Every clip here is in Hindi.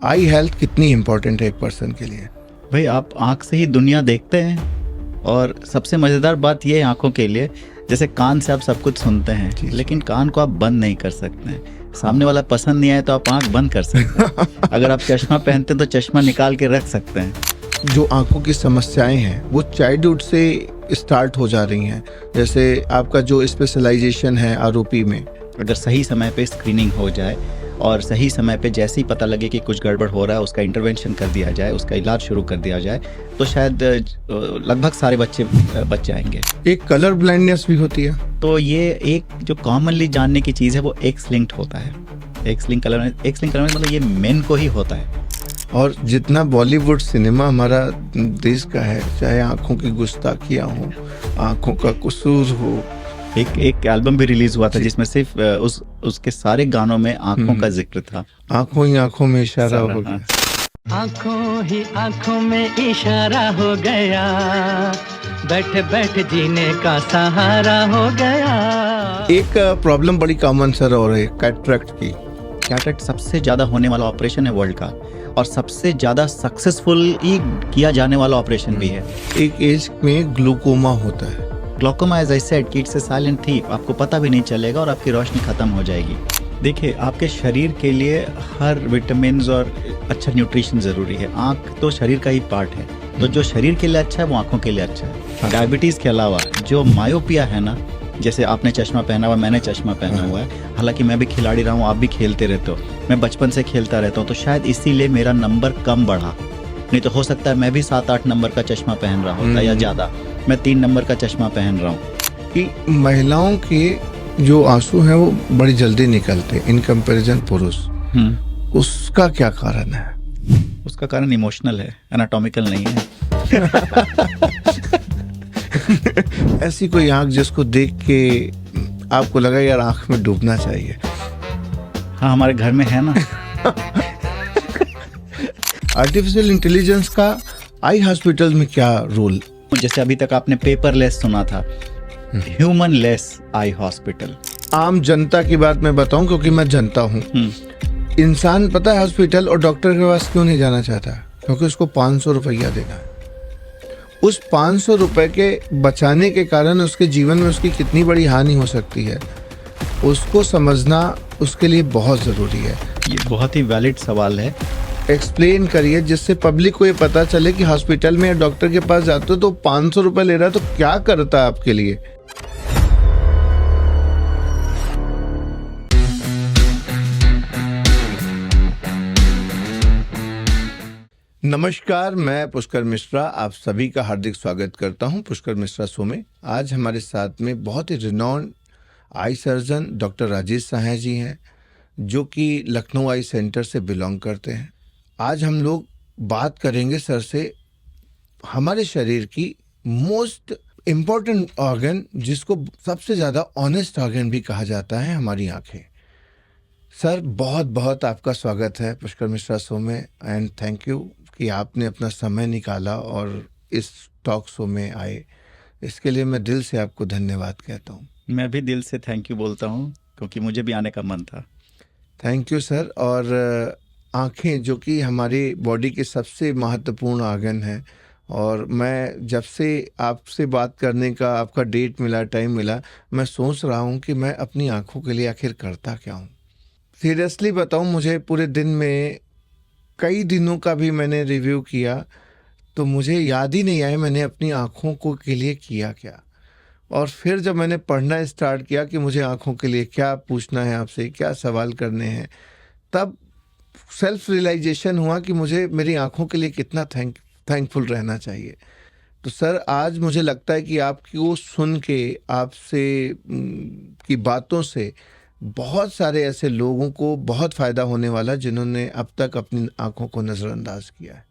आई हेल्थ कितनी इम्पोर्टेंट है एक पर्सन के लिए? भाई आप आँख से ही दुनिया देखते हैं, और सबसे मज़ेदार बात ये है आँखों के लिए, जैसे कान से आप सब कुछ सुनते हैं जी। लेकिन कान को आप बंद नहीं कर सकते हैं। सामने वाला पसंद नहीं आए तो आप आँख बंद कर सकते हैं। अगर आप चश्मा पहनते हैं तो चश्मा निकाल के रख सकते हैं। जो आंखों की समस्याएं हैं वो चाइल्डहुड से स्टार्ट हो जा रही हैं, जैसे आपका जो स्पेशलाइजेशन है आरओपी में। अगर सही समय पे स्क्रीनिंग हो जाए और सही समय पे जैसे ही पता लगे कि कुछ गड़बड़ हो रहा है, उसका इंटरवेंशन कर दिया जाए, उसका इलाज शुरू कर दिया जाए, तो शायद लगभग सारे बच्चे बच जाएंगे। एक कलर ब्लाइंडनेस भी होती है। तो ये एक जो कॉमनली जानने की चीज़ है वो एक्स लिंक्ड होता है। एक्स लिंक कलर मतलब ये मेन को ही होता है। और जितना बॉलीवुड सिनेमा हमारा देश का है, चाहे आंखों की गुस्ताखियां हो, आंखों का कसूर हो, एक एल्बम भी रिलीज हुआ था जिसमें सिर्फ उसके सारे गानों में आंखों का जिक्र था। आंखों ही आंखों में इशारा हो गया, आंखों ही आंखों में इशारा हो गया, बैठ बैठ जीने का सहारा हो गया। एक प्रॉब्लम बड़ी कॉमन सर और है कैटरेक्ट की। कैटरेक्ट सबसे ज्यादा होने वाला ऑपरेशन है वर्ल्ड का, और सबसे ज्यादा सक्सेसफुल ही किया जाने वाला ऑपरेशन भी है। एक एज में ग्लूकोमा होता है। ग्लूकोमा एज आई सेड कि इट्स ए साइलेंट थीफ, आपको पता भी नहीं चलेगा और आपकी रोशनी खत्म हो जाएगी। देखिए, आपके शरीर के लिए हर विटामिन और अच्छा न्यूट्रिशन ज़रूरी है। आँख तो शरीर का ही पार्ट है, तो जो शरीर के लिए अच्छा है वो आँखों के लिए अच्छा है। डायबिटीज़ के अलावा जो मायोपिया है ना, जैसे आपने चश्मा पहना हुआ, मैंने चश्मा पहना हुआ है, हालांकि मैं भी खिलाड़ी रहा हूँ, आप भी खेलते रहते हो, मैं बचपन से खेलता रहता हूँ, तो शायद इसीलिए मेरा नंबर कम बढ़ा। नहीं तो हो सकता है मैं भी 7-8 नंबर का चश्मा पहन रहा होता या ज़्यादा। मैं 3 नंबर का चश्मा पहन रहा हूँ। कि महिलाओं के जो आंसू हैं वो बड़ी जल्दी निकलते हैं इन कंपैरिजन पुरुष। उसका क्या कारण है? उसका कारण इमोशनल है, एनाटॉमिकल नहीं है। ऐसी कोई आंख जिसको देख के आपको लगा यार आंख में डूबना चाहिए? हाँ, हमारे घर में है ना। आर्टिफिशियल इंटेलिजेंस का आई हॉस्पिटल में क्या रोल? जैसे अभी तक आपने पेपरलेस सुना था, ह्यूमन लेस आई हॉस्पिटल। आम जनता की बात मैं बताऊं, क्योंकि मैं जनता हूं। इंसान पता है हॉस्पिटल और डॉक्टर के पास क्यों नहीं जाना चाहता? क्योंकि उसको 500 रुपया देना है। उस 500 रुपए के बचाने के कारण उसके जीवन में उसकी कितनी बड़ी हानि हो सकती है, उसको समझना उसके लिए बहुत ज़रूरी है। ये बहुत ही वैलिड सवाल है। एक्सप्लेन करिए जिससे पब्लिक को ये पता चले कि हॉस्पिटल में या डॉक्टर के पास जाते हो तो 500 रुपए ले रहा है तो क्या करता है आपके लिए। नमस्कार, मैं पुष्कर मिश्रा आप सभी का हार्दिक स्वागत करता हूं पुष्कर मिश्रा शो में। आज हमारे साथ में बहुत ही renowned eye surgeon doctor Rajesh Sahay ji हैं, जो कि लखनऊ आई सेंटर से बिलोंग करते हैं। आज हम लोग बात करेंगे सर से हमारे शरीर की मोस्ट इम्पॉर्टेंट ऑर्गन, जिसको सबसे ज़्यादा ऑनेस्ट ऑर्गन भी कहा जाता है, हमारी आंखें। सर, बहुत बहुत आपका स्वागत है पुष्कर मिश्रा शो में, एंड थैंक यू कि आपने अपना समय निकाला और इस टॉक शो में आए। इसके लिए मैं दिल से आपको धन्यवाद कहता हूँ। मैं भी दिल से थैंक यू बोलता हूँ, क्योंकि मुझे भी आने का मन था। Thank you sir. और आँखें जो कि हमारी बॉडी के सबसे महत्वपूर्ण ऑर्गन है, और मैं जब से आपसे बात करने का आपका डेट मिला, टाइम मिला, मैं सोच रहा हूँ कि मैं अपनी आँखों के लिए आखिर करता क्या हूँ। सीरियसली बताऊँ, मुझे पूरे दिन में कई दिनों का भी मैंने रिव्यू किया तो मुझे याद ही नहीं आया मैंने अपनी आँखों को के लिए किया क्या। और फिर जब मैंने पढ़ना स्टार्ट किया कि मुझे आँखों के लिए क्या पूछना है आपसे, क्या सवाल करने हैं, तब सेल्फ रियलाइजेशन हुआ कि मुझे मेरी आँखों के लिए कितना थैंकफुल रहना चाहिए। तो सर, आज मुझे लगता है कि आपको सुन के, आपसे की बातों से बहुत सारे ऐसे लोगों को बहुत फ़ायदा होने वाला जिन्होंने अब तक अपनी आँखों को नज़रअंदाज किया है।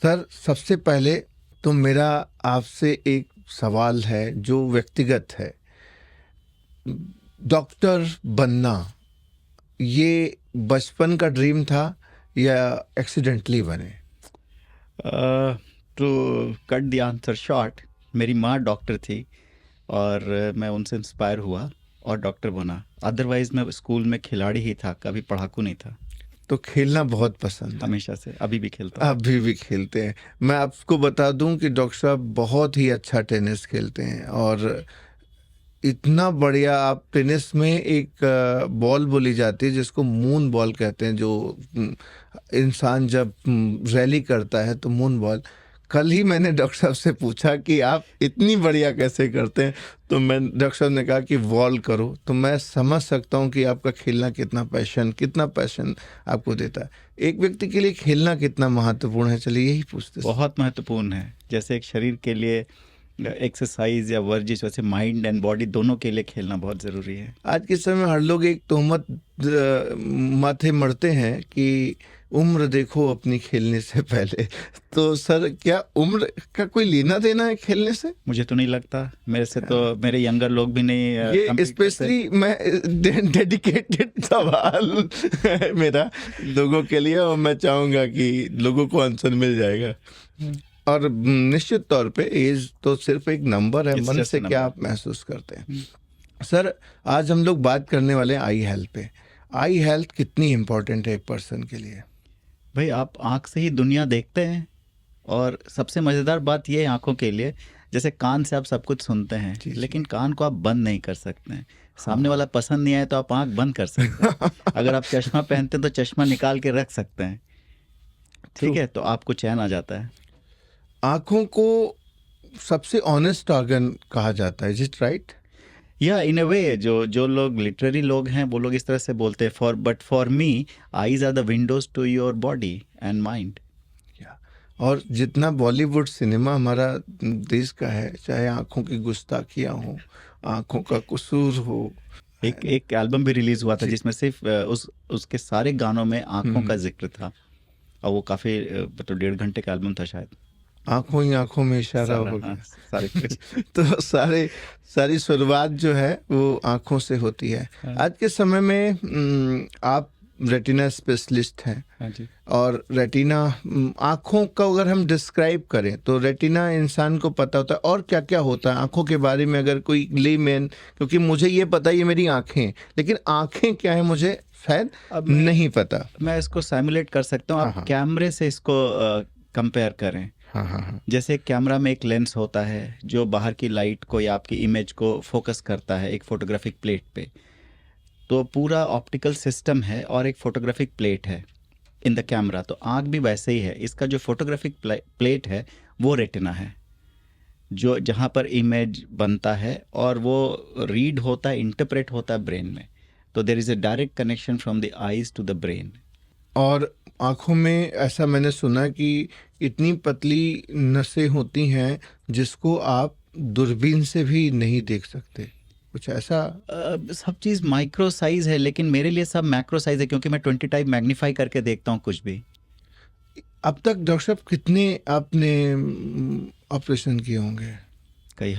सर, सबसे पहले तो मेरा आपसे एक सवाल है जो व्यक्तिगत है। डॉक्टर बनना ये बचपन का ड्रीम था या एक्सीडेंटली बने? To cut the answer short, मेरी माँ डॉक्टर थी और मैं उनसे इंस्पायर हुआ और डॉक्टर बना। अदरवाइज़ मैं स्कूल में खिलाड़ी ही था, कभी पढ़ाकू नहीं था। तो खेलना बहुत पसंद है। हमेशा से, अभी भी खेलता हूँ। अभी भी खेलते हैं। मैं आपको बता दूं कि डॉक्टर साहब बहुत ही अच्छा टेनिस खेलते हैं, और इतना बढ़िया। आप टेनिस में एक बॉल बोली जाती है जिसको मून बॉल कहते हैं, जो इंसान जब रैली करता है तो मून बॉल। कल ही मैंने डॉक्टर साहब से पूछा कि आप इतनी बढ़िया कैसे करते हैं, तो मैं डॉक्टर साहब ने कहा कि वॉल करो। तो मैं समझ सकता हूँ कि आपका खेलना कितना पैशन आपको देता है। एक व्यक्ति के लिए खेलना कितना महत्वपूर्ण है, चलिए यही पूछते हैं। बहुत महत्वपूर्ण है। जैसे एक शरीर के लिए एक्सरसाइज या वर्जिश, वैसे माइंड एंड बॉडी दोनों के लिए खेलना बहुत ज़रूरी है। आज के समय में हर लोग एक तोहमत माथे मरते हैं कि उम्र देखो अपनी खेलने से पहले। तो सर, क्या उम्र का कोई लेना देना है खेलने से? मुझे तो नहीं लगता। मेरे से तो मेरे यंगर लोग भी नहीं ये compete स्पेशली मैं डेडिकेटेड सवाल है मेरा लोगों के लिए, और मैं चाहूँगा कि लोगों को आंसर मिल जाएगा। और निश्चित तौर पे एज तो सिर्फ एक नंबर है, It's मन just से a क्या number. आप महसूस करते हैं। सर, आज हम लोग बात करने वाले हैं आई हेल्थ पे। आई हेल्थ कितनी इम्पोर्टेंट है एक पर्सन के लिए? भाई, आप आँख से ही दुनिया देखते हैं, और सबसे मज़ेदार बात ये है आँखों के लिए, जैसे कान से आप सब कुछ सुनते हैं, जी, जी। लेकिन कान को आप बंद नहीं कर सकते हैं। सामने वाला पसंद नहीं आए तो आप आँख बंद कर सकते हैं। अगर आप चश्मा पहनते हैं तो चश्मा निकाल के रख सकते हैं, ठीक है, तो आपको चैन आ जाता है। आँखों को सबसे ऑनेस्ट ऑर्गन कहा जाता है, इज इट राइट? या इन अ वे, जो लोग लिटरेरी लोग हैं वो लोग इस तरह से बोलते हैं, but for me eyes are the windows to your body and mind. और जितना बॉलीवुड सिनेमा हमारा देश का है, चाहे आँखों की गुस्ताखियाँ हो, आँखों का कसूर हो। एक एल्बम भी रिलीज हुआ था जिसमें सिर्फ उसके सारे गानों में आंखों का जिक्र था, और वो काफी मतलब 1.5 घंटे का एल्बम था शायद। आँखों ही आँखों में इशारा हो गया। हाँ, सारे कुछ। तो सारी शुरुआत जो है वो आँखों से होती है। आज के समय में आप रेटिना स्पेशलिस्ट हैं, हाँ जी। और रेटिना आँखों का अगर हम डिस्क्राइब करें तो रेटिना इंसान को पता होता है, और क्या क्या होता है आँखों के बारे में अगर कोई लेमैन, क्योंकि मुझे ये पता है ये मेरी आँखें, लेकिन आँखें क्या है मुझे शायद अब नहीं पता। मैं इसको सिमुलेट कर सकता हूँ, आप कैमरे से इसको कंपेयर करें। हाँ। जैसे एक कैमरा में एक लेंस होता है जो बाहर की लाइट को या आपकी इमेज को फोकस करता है एक फोटोग्राफिक प्लेट पे, तो पूरा ऑप्टिकल सिस्टम है और एक फोटोग्राफिक प्लेट है इन द कैमरा। तो आँख भी वैसे ही है, इसका जो फोटोग्राफिक प्लेट है वो रेटिना है, जो जहाँ पर इमेज बनता है और वो रीड होता है, इंटरप्रेट होता है ब्रेन में। तो there is a direct connection from the eyes to the brain. और आँखों में ऐसा मैंने सुना कि इतनी पतली नसें होती हैं जिसको आप दूरबीन से भी नहीं देख सकते, कुछ ऐसा? सब चीज़ माइक्रो साइज है, लेकिन मेरे लिए सब मैक्रो साइज है, क्योंकि मैं 20 टाइप मैग्नीफाई करके देखता हूँ कुछ भी। अब तक डॉक्टर साहब कितने आपने ऑपरेशन किए होंगे? कई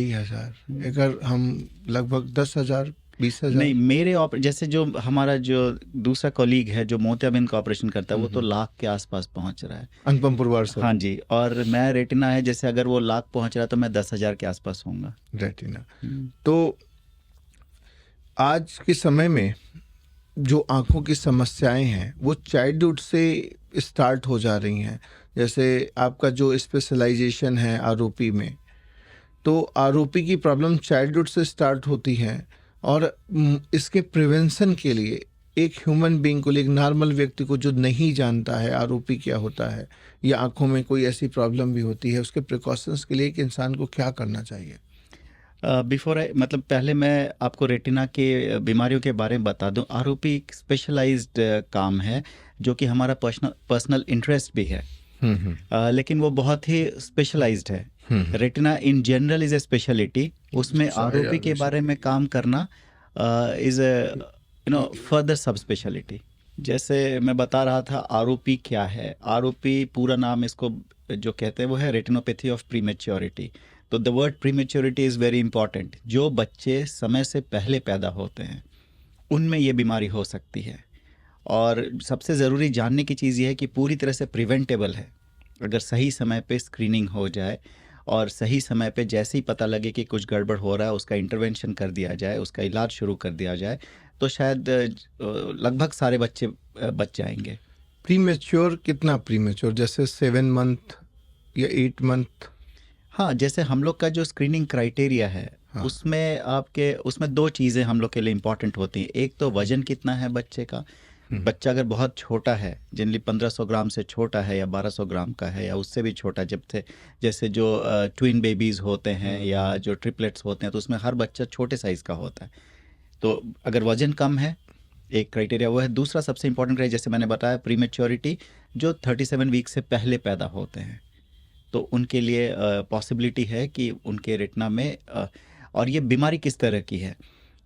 हजार। अगर हम लगभग 10,000 20,000? नहीं, मेरे जैसे जो हमारा जो दूसरा कॉलीग है जो मोतियाबिंद का ऑपरेशन करता है वो तो लाख के आसपास पहुंच रहा है। अनुपम पुरवार सर। हाँ जी, और मैं रेटिना है, जैसे अगर वो लाख पहुंच रहा है तो मैं 10,000 के आसपास होऊंगा रेटिना। तो आज के समय में जो आँखों की समस्याएं हैं वो चाइल्डहुड से स्टार्ट हो जा रही हैं। जैसे आपका जो स्पेशलाइजेशन है आरओपी में, तो आरओपी की प्रॉब्लम चाइल्डहुड से स्टार्ट होती है, और इसके प्रिवेंशन के लिए एक ह्यूमन बीइंग को, एक नॉर्मल व्यक्ति को जो नहीं जानता है आरओपी क्या होता है या आँखों में कोई ऐसी प्रॉब्लम भी होती है, उसके प्रिकॉशंस के लिए एक इंसान को क्या करना चाहिए? मतलब पहले मैं आपको रेटिना के बीमारियों के बारे में बता दूं। आरओपी एक स्पेशलाइज्ड काम है जो कि हमारा पर्सनल इंटरेस्ट भी है, लेकिन वो बहुत ही स्पेशलाइज्ड है। Retina in general is a speciality, उसमें आरओपी के बारे में काम करना इज फर्दर सब स्पेशलिटी। जैसे मैं बता रहा था आरओपी क्या है। आरओपी पूरा नाम इसको जो कहते हैं वो है रेटिनोपैथी ऑफ प्रीमेच्योरिटी। तो the word prematurity is very important. जो बच्चे समय से पहले पैदा होते हैं उनमें ये बीमारी हो सकती है, और सबसे ज़रूरी जानने की चीज़ ये है कि पूरी तरह से प्रिवेंटेबल है। अगर सही समय पे स्क्रीनिंग हो जाए और सही समय पे जैसे ही पता लगे कि कुछ गड़बड़ हो रहा है उसका इंटरवेंशन कर दिया जाए, उसका इलाज शुरू कर दिया जाए, तो शायद लगभग सारे बच्चे बच जाएंगे। प्रीमेच्योर कितना प्रीमेच्योर, जैसे 7 मंथ या 8 मंथ? हाँ, जैसे हम लोग का जो स्क्रीनिंग क्राइटेरिया है, हाँ। उसमें 2 चीज़ें हम लोग के लिए इम्पॉर्टेंट होती हैं। एक तो वज़न कितना है बच्चे का। बच्चा अगर बहुत छोटा है, जनरली 1500 ग्राम से छोटा है या 1200 ग्राम का है या उससे भी छोटा, जैसे जो ट्विन बेबीज़ होते हैं या जो ट्रिपलेट्स होते हैं, तो उसमें हर बच्चा छोटे साइज़ का होता है। तो अगर वज़न कम है, एक क्राइटेरिया वो है। दूसरा सबसे इम्पोर्टेंट क्राइटेरिया, जैसे मैंने बताया, प्रीमेच्योरिटी, जो 37 वीक से पहले पैदा होते हैं, तो उनके लिए पॉसिबिलिटी है कि उनके रेटिना में और ये बीमारी किस तरह की है।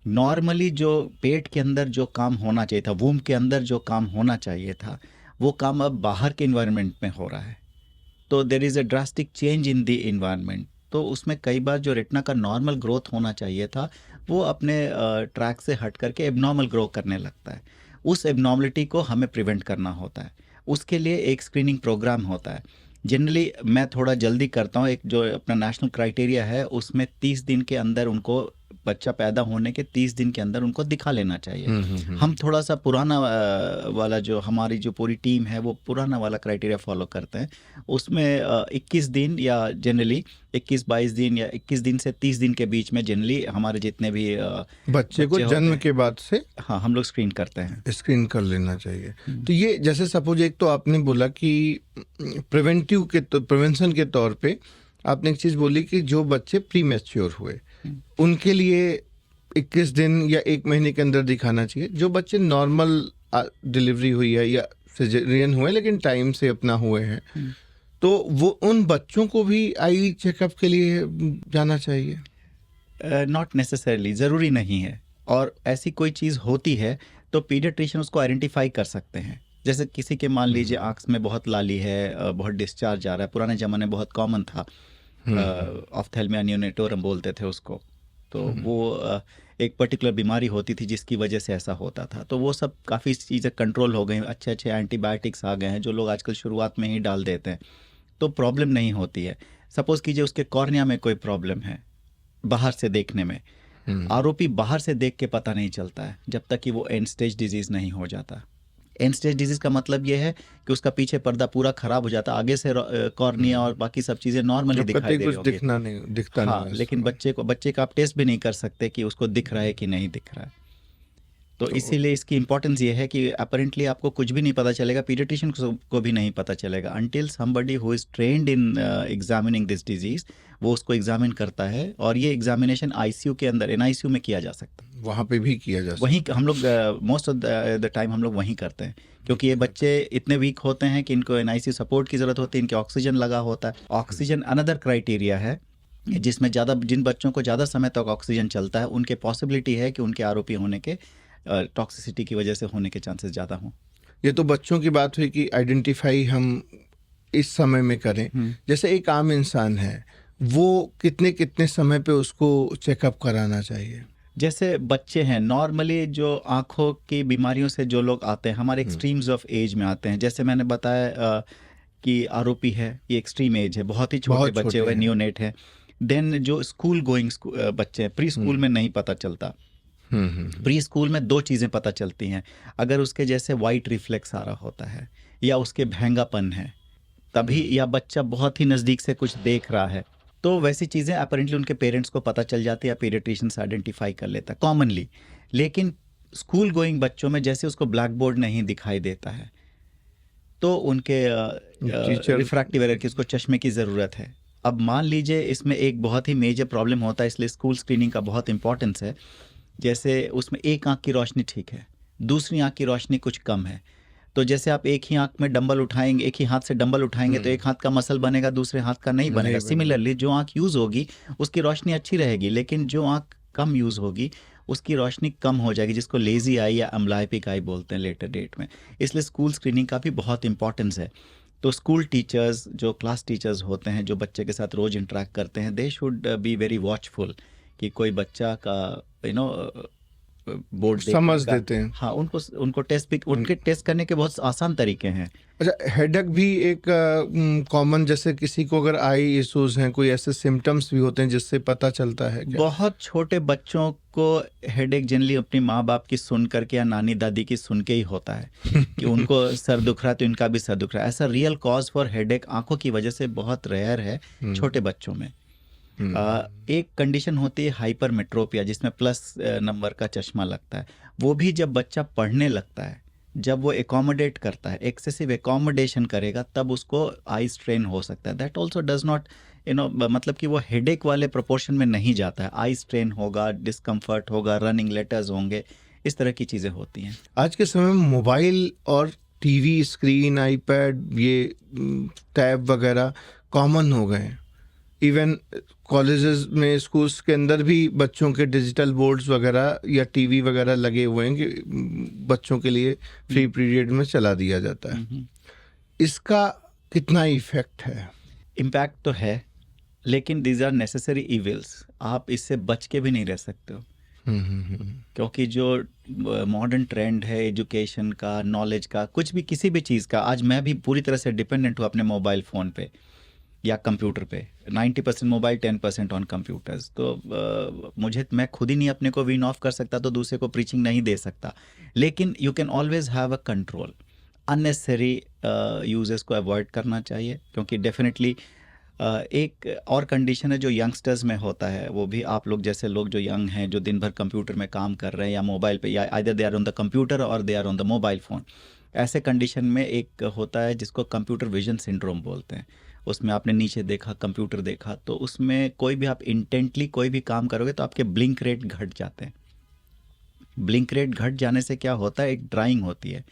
नॉर्मली जो पेट के अंदर जो काम होना चाहिए था, वूम के अंदर जो काम होना चाहिए था, वो काम अब बाहर के इन्वायरमेंट में हो रहा है। तो there is a drastic change in the environment. तो उसमें कई बार जो रेटिना का नॉर्मल ग्रोथ होना चाहिए था, वो अपने ट्रैक से हट करके एबनॉर्मल ग्रो करने लगता है। उस एबनॉर्मलिटी को हमें प्रिवेंट करना होता है। उसके लिए एक स्क्रीनिंग प्रोग्राम होता है। जनरली मैं थोड़ा जल्दी करता हूँ। एक जो अपना नेशनल क्राइटेरिया है, उसमें 30 दिन के अंदर उनको, बच्चा पैदा होने के 30 दिन के अंदर उनको दिखा लेना चाहिए। हम थोड़ा सा पुराना वाला, जो हमारी जो पूरी टीम है, वो पुराना वाला क्राइटेरिया फॉलो करते हैं। उसमें 21 दिन या जनरली 21-22 दिन या 21 दिन से 30 दिन के बीच में जनरली हमारे जितने भी बच्चे को जन्म के बाद से, हाँ, हम लोग स्क्रीन करते हैं। स्क्रीन कर लेना चाहिए। तो ये जैसे सपोज, एक तो आपने बोला कि प्रिवेंशन के तौर पे आपने एक चीज़ बोली कि जो बच्चे प्री मैच्योर हुए उनके लिए 21 दिन या 1 महीने के अंदर दिखाना चाहिए। जो बच्चे नॉर्मल डिलीवरी हुई है या सिजेरियन हुए लेकिन टाइम से अपना हुए हैं, तो वो उन बच्चों को भी आई चेकअप के लिए जाना चाहिए? नॉट नेसेसरली, ज़रूरी नहीं है। और ऐसी कोई चीज़ होती है तो पीडियाट्रिशियन उसको आइडेंटिफाई कर सकते हैं। जैसे किसी के, मान लीजिए, आँख में बहुत लाली है, बहुत डिस्चार्ज आ रहा है, पुराने ज़माने में बहुत कॉमन था, ऑफ्थेल्मिया नियोनेटोरम बोलते थे उसको। तो वो एक पर्टिकुलर बीमारी होती थी जिसकी वजह से ऐसा होता था। तो वो सब काफ़ी चीज़ें कंट्रोल हो गई, अच्छे अच्छे एंटीबायोटिक्स आ गए हैं जो लोग आजकल शुरुआत में ही डाल देते हैं, तो प्रॉब्लम नहीं होती है। सपोज़ कीजिए उसके कॉर्निया में कोई प्रॉब्लम है बाहर से देखने में, आरोपी बाहर से देख के पता नहीं चलता है जब तक कि वो एंड स्टेज डिजीज़ नहीं हो जाता। एंड स्टेज डिजीज़ का मतलब ये है कि उसका पीछे पर्दा पूरा खराब हो जाता, आगे से कॉर्निया और बाकी सब चीज़ें नॉर्मली दिखाई दे रही होगी। दिखता हाँ, नहीं। लेकिन बच्चे का आप टेस्ट भी नहीं कर सकते कि उसको दिख रहा है कि नहीं दिख रहा है। तो इसीलिए इसकी इंपॉर्टेंस ये है कि अपरेंटली आपको कुछ भी नहीं पता चलेगा, पीडियाट्रिशियन को भी नहीं पता चलेगा, until somebody who is trained in examining this disease, वो उसको एग्जामिन करता है। और ये एग्जामिनेशन आईसीयू के अंदर, एनआईसीयू में किया जा सकता है। वहाँ पे भी किया जा सकता है। वहीं हम लोग मोस्ट ऑफ द टाइम हम लोग वहीं करते हैं, क्योंकि ये बच्चे इतने वीक होते हैं कि इनको एनआईसीयू सपोर्ट की ज़रूरत होती है, इनके ऑक्सीजन लगा होता है। ऑक्सीजन अनदर क्राइटेरिया है जिसमें जिन बच्चों को ज़्यादा समय तक ऑक्सीजन चलता है, उनके पॉसिबिलिटी है कि उनके आरोपी होने के, टॉक्सिसिटी की वजह से होने के चांसेस ज़्यादा हों। ये तो बच्चों की बात हुई कि आइडेंटिफाई हम इस समय में करें। जैसे एक आम इंसान है, वो कितने समय पे उसको चेकअप कराना चाहिए? जैसे बच्चे हैं, नॉर्मली जो आँखों की बीमारियों से जो लोग आते हैं, हमारे एक्सट्रीम्स ऑफ एज में आते हैं। जैसे मैंने बताया कि आरोपी है, ये एक्सट्रीम एज है, बहुत ही छोटे बच्चे हुए, नियोनेट है। देन जो स्कूल गोइंग बच्चे हैं, प्री स्कूल में नहीं पता चलता। प्री स्कूल में 2 चीज़ें पता चलती हैं, अगर उसके जैसे वाइट रिफ्लेक्स आ रहा होता है या उसके भैंगापन है तभी, या बच्चा बहुत ही नज़दीक से कुछ देख रहा है, तो वैसी चीज़ें अपरेंटली उनके पेरेंट्स को पता चल जाती है या पीडियाट्रिशियन से आइडेंटिफाई कर लेता है कॉमनली। लेकिन स्कूल गोइंग बच्चों में जैसे उसको ब्लैक बोर्ड नहीं दिखाई देता है, तो उनके रिफ्रैक्टिव एरर की, उसको चश्मे की ज़रूरत है। अब मान लीजिए इसमें एक बहुत ही मेजर प्रॉब्लम होता है, इसलिए स्कूल स्क्रीनिंग का बहुत इंपॉर्टेंस है। जैसे उसमें एक आँख की रोशनी ठीक है, दूसरी आँख की रोशनी कुछ कम है, तो जैसे आप एक ही आँख में डंबल उठाएंगे, एक ही हाथ से डंबल उठाएंगे, तो एक हाथ का मसल बनेगा, दूसरे हाथ का नहीं बनेगा। सिमिलरली जो आँख यूज़ होगी उसकी रोशनी अच्छी रहेगी, लेकिन जो आँख कम यूज़ होगी उसकी रोशनी कम हो जाएगी, जिसको लेज़ी आई या अम्ब्लाइपिक आई बोलते हैं लेटर डेट में। इसलिए स्कूल स्क्रीनिंग का भी बहुत इंपॉर्टेंस है। तो स्कूल टीचर्स, जो क्लास टीचर्स होते हैं, जो बच्चे के साथ रोज़ इंटरेक्ट करते हैं, they should be very watchful कि कोई बच्चा का बोर्ड समझ देते हैं। हाँ, उनको उनके टेस्ट करने के बहुत आसान तरीके हैं। अच्छा, हेडेक भी एक कॉमन, जैसे किसी को अगर आई इश्यूज हैं, कोई ऐसे सिम्टम्स भी होते हैं जिससे पता चलता है क्या? बहुत छोटे बच्चों को हेडेक जनरली अपनी माँ बाप की सुन करके या नानी दादी की सुन के ही होता है कि उनको सर दुख रहा है तो इनका भी सर दुख रहा है। ऐसा रियल कॉज फॉर हेडेक आंखों की वजह से बहुत रेयर है छोटे बच्चों में। एक कंडीशन होती है हाइपरमेट्रोपिया, जिसमें प्लस नंबर का चश्मा लगता है। वो भी जब बच्चा पढ़ने लगता है, जब वो एकोमोडेट करता है, एक्सेसिव एकोमोडेशन करेगा, तब उसको आई स्ट्रेन हो सकता है। दैट ऑल्सो डज नॉट मतलब कि वो हेडेक वाले प्रोपोर्शन में नहीं जाता है। आई स्ट्रेन होगा, डिस्कम्फर्ट होगा, रनिंग लेटर्स होंगे, इस तरह की चीज़ें होती हैं। आज के समय में मोबाइल और टीवी स्क्रीन, आईपैड, ये टैब वगैरह कॉमन हो गए हैं। इवन कॉलेजेस में, स्कूल्स के अंदर भी बच्चों के डिजिटल बोर्ड्स वगैरह या टीवी वगैरह लगे हुए हैं कि बच्चों के लिए फ्री पीरियड में चला दिया जाता है। इसका कितना इफेक्ट है? इम्पैक्ट तो है, लेकिन दीज आर नेसेसरी इविल्स। आप इससे बच के भी नहीं रह सकते हो, क्योंकि जो मॉडर्न ट्रेंड है एजुकेशन का, नॉलेज का, कुछ भी, किसी भी चीज़ का, आज मैं भी पूरी तरह से डिपेंडेंट हूँ अपने मोबाइल फ़ोन पे या कंप्यूटर पे। 90% मोबाइल, 10% ऑन कंप्यूटर्स। तो मैं खुद ही नहीं अपने को वीन ऑफ कर सकता, तो दूसरे को प्रीचिंग नहीं दे सकता। लेकिन you can always have a control. Unnecessary uses को अवॉइड करना चाहिए, क्योंकि डेफिनेटली एक और कंडीशन है जो यंगस्टर्स में होता है, वो भी आप लोग जैसे लोग जो यंग हैं, जो दिन भर कंप्यूटर में काम कर रहे हैं या मोबाइल पे, या either they are on the computer और they are on the mobile phone. ऐसे कंडीशन में एक होता है जिसको कंप्यूटर विजन सिंड्रोम बोलते हैं। उसमें आपने नीचे देखा, कंप्यूटर देखा, तो उसमें कोई भी आप इंटेंटली कोई भी काम करोगे तो आपके ब्लिंक रेट घट जाते हैं। ब्लिंक रेट घट जाने से क्या होता है, एक ड्राइंग होती है,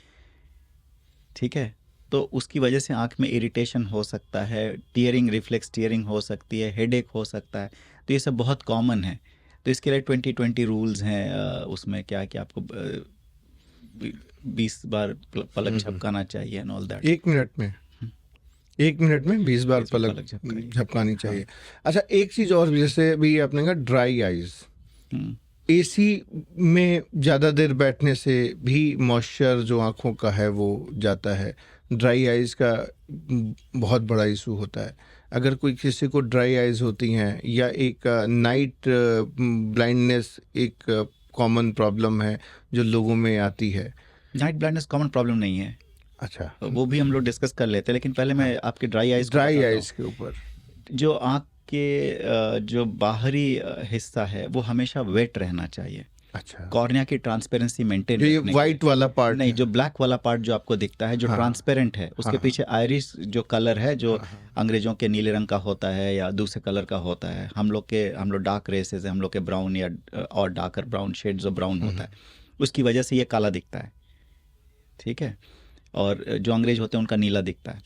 ठीक है, तो उसकी वजह से आंख में इरिटेशन हो सकता है, टीयरिंग, रिफ्लेक्स टीयरिंग हो सकती है, हेडेक हो सकता है। तो ये सब बहुत कॉमन है। तो इसके लिए 20-20 रूल्स हैं। उसमें क्या है कि आपको 20 बार पलक झपकाना चाहिए एंड ऑल दैट। 1 मिनट में 20 बार पलक झपकानी चाहिए। अच्छा, एक चीज़ और भी, जैसे अभी आपने कहा ड्राई आइज, एसी में ज़्यादा देर बैठने से भी मॉइस्चर जो आँखों का है वो जाता है। ड्राई आइज का बहुत बड़ा इशू होता है। अगर कोई किसी को ड्राई आइज होती हैं, या एक नाइट ब्लाइंडनेस एक कॉमन प्रॉब्लम है जो लोगों में आती है। नाइट ब्लाइंडनेस कॉमन प्रॉब्लम नहीं है। अच्छा, वो भी हम लोग डिस्कस कर लेते हैं, लेकिन पहले मैं आपके ड्राई आइज के ऊपर, जो आँख के जो बाहरी हिस्सा है वो हमेशा वेट रहना चाहिए। अच्छा, कॉर्निया की ट्रांसपेरेंसी मेंटेन, ये वाइट वाला पार्ट नहीं, जो ब्लैक वाला पार्ट जो आपको दिखता है, जो ट्रांसपेरेंट है, उसके पीछे आयरिस जो कलर है, जो अंग्रेजों के नीले रंग का होता है या दूसरे कलर का होता है, हम लोग डार्क रेसेस है, हम लोग के ब्राउन या और darker brown shades of brown होता है, उसकी वजह से ये काला दिखता है, ठीक है। और जो अंग्रेज होते हैं उनका नीला दिखता है।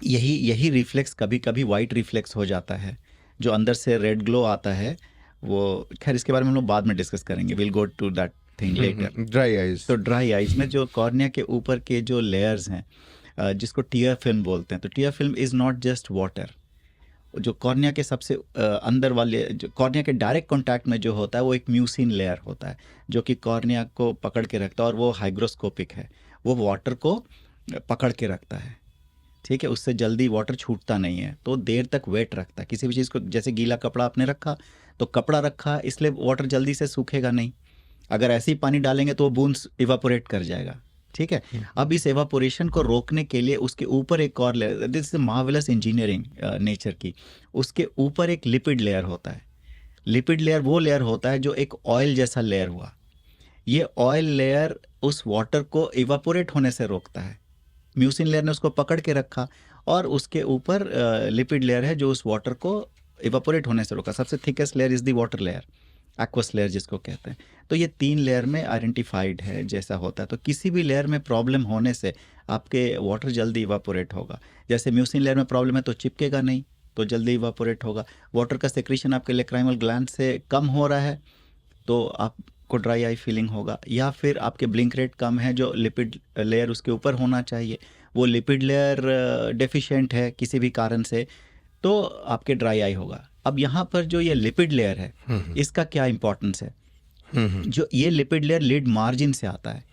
यही रिफ्लेक्स कभी कभी वाइट रिफ्लेक्स हो जाता है, जो अंदर से रेड ग्लो आता है। वो खैर इसके बारे में हम लोग बाद में डिस्कस करेंगे, will go to that thing later. Dry eyes, तो ड्राई आइज में जो कॉर्निया के ऊपर के जो लेयर्स हैं, जिसको टीयर फिल्म बोलते हैं, तो tier film is not just water. जो कॉर्निया के सबसे अंदर वाले, जो कॉर्निया के डायरेक्ट कॉन्टैक्ट में जो होता है, वो एक म्यूसिन लेयर होता है जो कि कॉर्निया को पकड़ के रखता है, और वो हाइग्रोस्कोपिक है, वो वाटर को पकड़ के रखता है, ठीक है। उससे जल्दी वाटर छूटता नहीं है, तो देर तक वेट रखता है किसी भी चीज़ को। जैसे गीला कपड़ा आपने रखा, तो कपड़ा रखा इसलिए वाटर जल्दी से सूखेगा नहीं। अगर ऐसे ही पानी डालेंगे तो वो बूंद इवापोरेट कर जाएगा, ठीक है। अब इस एवापोरेशन को रोकने के लिए उसके ऊपर एक और layer, this is marvellous engineering nature की, उसके ऊपर एक लिपिड लेयर होता है। लिपिड लेयर वो लेयर होता है जो एक ऑयल जैसा लेयर हुआ। ये ऑयल लेयर उस वाटर को इवापोरेट होने से रोकता है। म्यूसिन लेयर ने उसको पकड़ के रखा, और उसके ऊपर लिपिड लेयर है जो उस वाटर को इवापोरेट होने से रोका। सबसे thickest layer is the water layer, aqueous layer जिसको कहते हैं। तो ये 3 लेयर में आइडेंटिफाइड है जैसा होता है। तो किसी भी लेयर में प्रॉब्लम होने से आपके वाटर जल्दी इवापोरेट होगा। जैसे म्यूसिन लेयर में प्रॉब्लम है तो चिपकेगा नहीं, तो जल्दी इवापोरेट होगा। वाटर का सेक्रेशन आपके लेक्राइमल ग्लैंड से कम हो रहा है तो आपको ड्राई आई फीलिंग होगा। या फिर आपके ब्लिंक रेट कम है, जो लिपिड लेयर उसके ऊपर होना चाहिए, वो लिपिड लेयर डेफिशिएंट है किसी भी कारण से, तो आपके ड्राई आई होगा। अब यहाँ पर जो ये लिपिड लेयर है, इसका क्या इंपॉर्टेंस है? जो ये लिपिड लेयर लिड मार्जिन से आता है।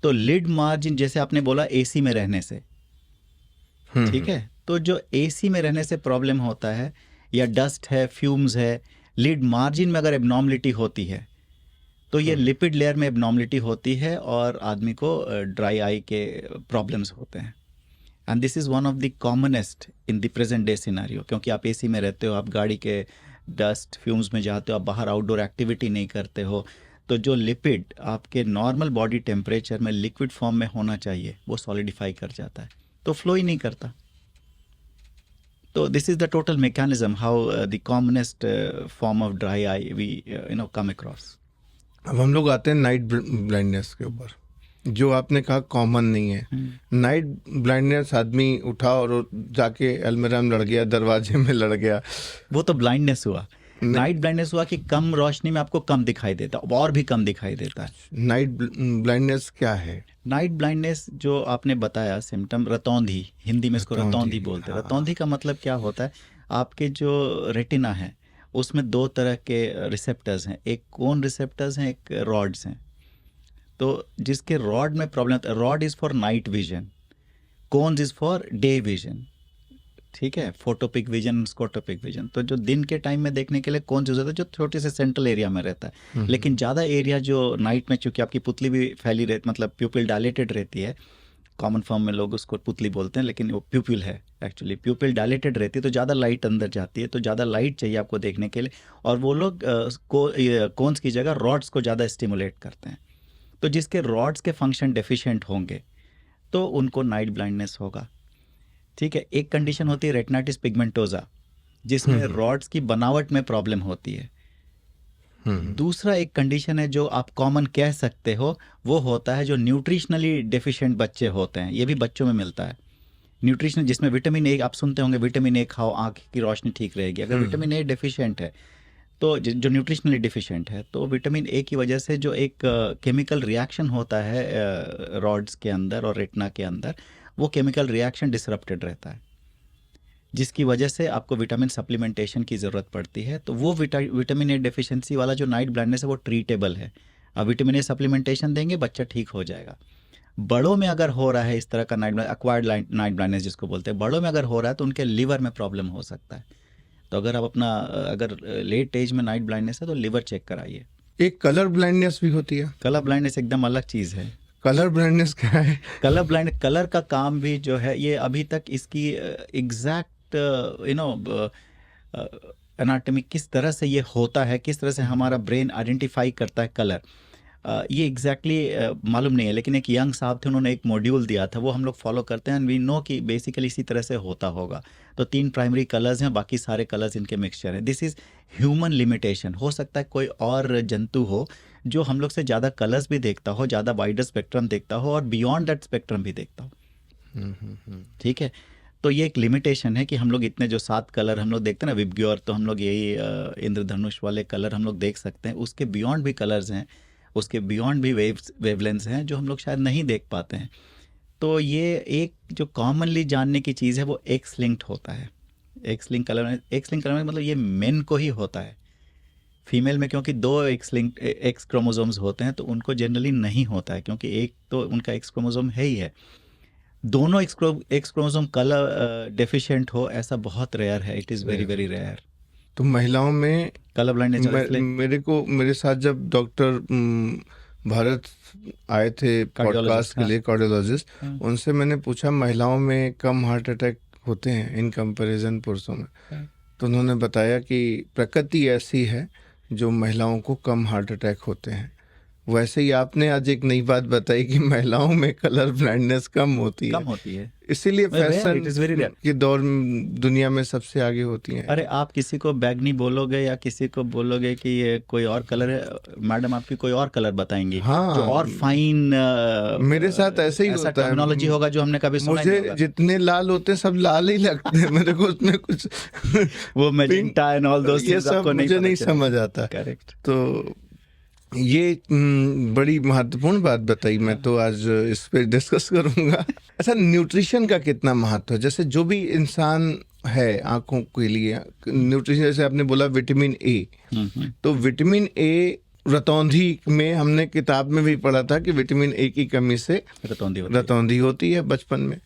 तो लिड मार्जिन जैसे आपने बोला एसी में रहने से, ठीक है, तो जो एसी में रहने से प्रॉब्लम होता है या डस्ट है, फ्यूम्स है, लिड मार्जिन में अगर एबनॉर्मलिटी होती है तो ये लिपिड लेयर में एबनॉर्मलिटी होती है और आदमी को ड्राई आई के प्रॉब्लम्स होते हैं। And this is one of the commonest in the present day scenario, क्योंकि आप एसी में रहते हो, आप गाड़ी के डस्ट फ्यूम्स में जाते हो, आप बाहर आउटडोर एक्टिविटी नहीं करते हो, तो जो लिपिड आपके नॉर्मल बॉडी टेम्परेचर में लिक्विड फॉर्म में होना चाहिए वो सॉलिडिफाई कर जाता है, तो फ्लो ही नहीं करता। तो this is the total mechanism how the commonest form of dry eye we come across. अब हम लोग आते हैं नाइट ब्लाइंडनेस के ऊपर, जो आपने कहा कॉमन नहीं है। नाइट ब्लाइंडनेस आदमी उठा और जाके अलमीरा में लड़ गया, दरवाजे में लड़ गया, वो तो ब्लाइंडनेस हुआ। नाइट ब्लाइंडनेस हुआ कि कम रोशनी में आपको कम दिखाई देता है, और भी कम दिखाई देता है। नाइट ब्लाइंडनेस क्या है? नाइट ब्लाइंडनेस जो आपने बताया सिम्टम, रतौंधी, हिंदी में इसको रतौंधी बोलते हैं। रतौंधी का मतलब क्या होता है, आपके जो रेटिना है उसमें दो तरह के रिसेप्टर्स हैं, एक कोन रिसेप्टर्स हैं, एक रॉड्स हैं। तो जिसके रॉड में प्रॉब्लम होता है, rod is for night vision, cones is for day vision, ठीक है, फोटोपिक विजन, स्कोटोपिक विजन। तो जो दिन के टाइम में देखने के लिए कौन यूज़ होता है, जो छोटे से सेंट्रल एरिया में रहता है। लेकिन ज़्यादा एरिया जो नाइट में, चूँकि आपकी पुतली भी फैली रहती, मतलब प्यूपिल डायलेटेड रहती है, कॉमन फॉर्म में लोग उसको पुतली बोलते हैं, लेकिन वो प्यूपिल है एक्चुअली, प्यूपिल डायलेटेड रहती है, तो ज़्यादा लाइट अंदर जाती है, तो ज़्यादा लाइट चाहिए आपको देखने के लिए, और वो लोग कोन्स की जगह रॉड्स को ज़्यादा स्टिमुलेट करते हैं। तो जिसके रॉड्स के फंक्शन डेफिशिएंट होंगे तो उनको नाइट ब्लाइंडनेस होगा, ठीक है। एक कंडीशन होती है रेटिनाइटिस पिगमेंटोसा, जिसमें रॉड्स की बनावट में प्रॉब्लम होती है। दूसरा एक कंडीशन है जो आप कॉमन कह सकते हो, वो होता है जो न्यूट्रिशनली डेफिशिएंट बच्चे होते हैं, ये भी बच्चों में मिलता है। न्यूट्रिशन जिसमें विटामिन ए, आप सुनते होंगे विटामिन ए खाओ आँख की रोशनी ठीक रहेगी। अगर विटामिन ए डेफिशिएंट है, तो जो न्यूट्रिशनली डिफिशिएंट है, तो विटामिन ए की वजह से जो एक केमिकल रिएक्शन होता है रॉड्स के अंदर और रेटिना के अंदर, वो केमिकल रिएक्शन डिसरप्टेड रहता है, जिसकी वजह से आपको विटामिन सप्लीमेंटेशन की ज़रूरत पड़ती है। तो वो विटामिन ए डेफिशिएंसी वाला जो नाइट ब्लाइंडनेस है वो ट्रीटेबल है। अब विटामिन ए सप्लीमेंटेशन देंगे, बच्चा ठीक हो जाएगा। बड़ों में अगर हो रहा है इस तरह का एक्वायर्ड नाइट ब्लाइंडनेस जिसको बोलते हैं, बड़ों में अगर हो रहा है तो उनके लिवर में प्रॉब्लम हो सकता है। तो अगर आप अगर लेट एज में नाइट ब्लाइंडनेस है तो लिवर चेक कराइए। एक कलर ब्लाइंडनेस भी होती है। कलर ब्लाइंडनेस एकदम अलग चीज़ है। कलर ब्लाइंडनेस क्या है? कलर का काम भी जो है, ये अभी तक इसकी एग्जैक्ट एनाटॉमी किस तरह से ये होता है, किस तरह से हमारा ब्रेन आइडेंटिफाई करता है कलर, ये एग्जैक्टली मालूम नहीं है। लेकिन एक यंग साहब थे, उन्होंने एक मॉड्यूल दिया था, वो हम लोग फॉलो करते हैं, एंड वी नो कि बेसिकली इसी तरह से होता होगा। तो 3 प्राइमरी कलर्स हैं, बाकी सारे कलर्स इनके मिक्सचर हैं। This is human limitation. हो सकता है कोई और जंतु हो जो हम लोग से ज़्यादा कलर्स भी देखता हो, ज़्यादा वाइडर स्पेक्ट्रम देखता हो, और बियॉन्ड दैट स्पेक्ट्रम भी देखता हो, ठीक है। तो ये एक लिमिटेशन है कि हम लोग इतने जो 7 कलर हम लोग देखते हैं ना, विबग्योर, तो हम लोग यही इंद्रधनुष वाले कलर हम लोग देख सकते हैं। उसके बियॉन्ड भी कलर्स हैं, उसके बियॉन्ड भी वेवलेंथ्स हैं जो हम लोग शायद नहीं देख पाते हैं। तो ये एक जो कॉमनली जानने की चीज़ है वो एक्स लिंक्ड होता है। एक्स लिंक कलर में मतलब ये मेन को ही होता है। फीमेल में क्योंकि 2 एक्स क्रोमोसोम्स होते हैं तो उनको जनरली नहीं होता है, क्योंकि एक तो उनका एक्स क्रोमोसोम है ही है। दोनों एक्स क्रोमोसोम कलर डेफिशिएंट हो, ऐसा बहुत रेयर है। It is very very rare. तो महिलाओं में कलर ब्लाइंडनेस मेरे साथ जब डॉक्टर भारत आए थे पॉडकास्ट के लिए, कार्डियोलॉजिस्ट, उनसे मैंने पूछा महिलाओं में कम हार्ट अटैक होते हैं इन कंपैरिजन पुरुषों में, तो उन्होंने बताया कि प्रकृति ऐसी है जो महिलाओं को कम हार्ट अटैक होते हैं। वैसे ही आपने आज एक नई बात बताई कि महिलाओं में कलर ब्लाइंडनेस कम होती है, इसीलिए फैशन के दौर में दुनिया में सबसे आगे होती हैं। अरे आप किसी को बैगनी बोलोगे या किसी को बोलोगे कि ये कोई और कलर है, मैडम आपकी कोई और कलर बताएंगी, हाँ, जो और फाइन। मेरे साथ ऐसे ही होता है, टर्मिनोलॉजी होगा जो हमने कभी सुना नहीं होगा। मुझे जितने लाल होते हैं सब लाल ही लगते हैं, मेरे को उसमें कुछ वो मैजेंटा एंड ऑल दोस ये सब मुझे नहीं समझ आता। करेक्ट। तो ये बड़ी महत्वपूर्ण बात बताई, मैं तो आज इस पे डिस्कस करूंगा। अच्छा, न्यूट्रिशन का कितना महत्व है? जैसे जो भी इंसान है आंखों के लिए न्यूट्रिशन, जैसे आपने बोला विटामिन ए, तो विटामिन ए रतौंधी में हमने किताब में भी पढ़ा था कि विटामिन ए की कमी से रतौंधी होती है बचपन में।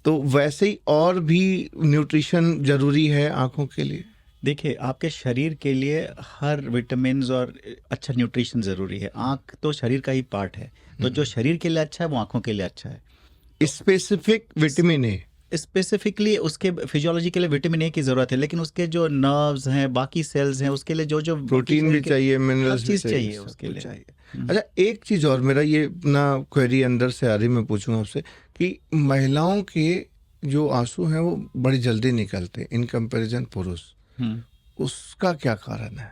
तो वैसे ही और भी न्यूट्रिशन जरूरी है आंखों के लिए। देखिए, आपके शरीर के लिए हर विटामिन्स और अच्छा न्यूट्रिशन ज़रूरी है। आँख तो शरीर का ही पार्ट है, तो जो शरीर के लिए अच्छा है वो आँखों के लिए अच्छा है। स्पेसिफिक विटामिन ए, स्पेसिफिकली उसके फिजियोलॉजी के लिए विटामिन ए की ज़रूरत है, लेकिन उसके जो नर्व्स हैं, बाकी सेल्स हैं, उसके लिए जो जो प्रोटीन भी चाहिए, मिनरल्स भी चीज़ चाहिए सब उसके कुछ लिए। चाहिए। अच्छा, एक चीज़ और मेरा ये ना क्वेरी अंदर से आ रही, मैं पूछूंगा आपसे कि महिलाओं के जो आंसू हैं वो बड़ी जल्दी निकलते इन कंपैरिजन पुरुष, उसका क्या कारण है?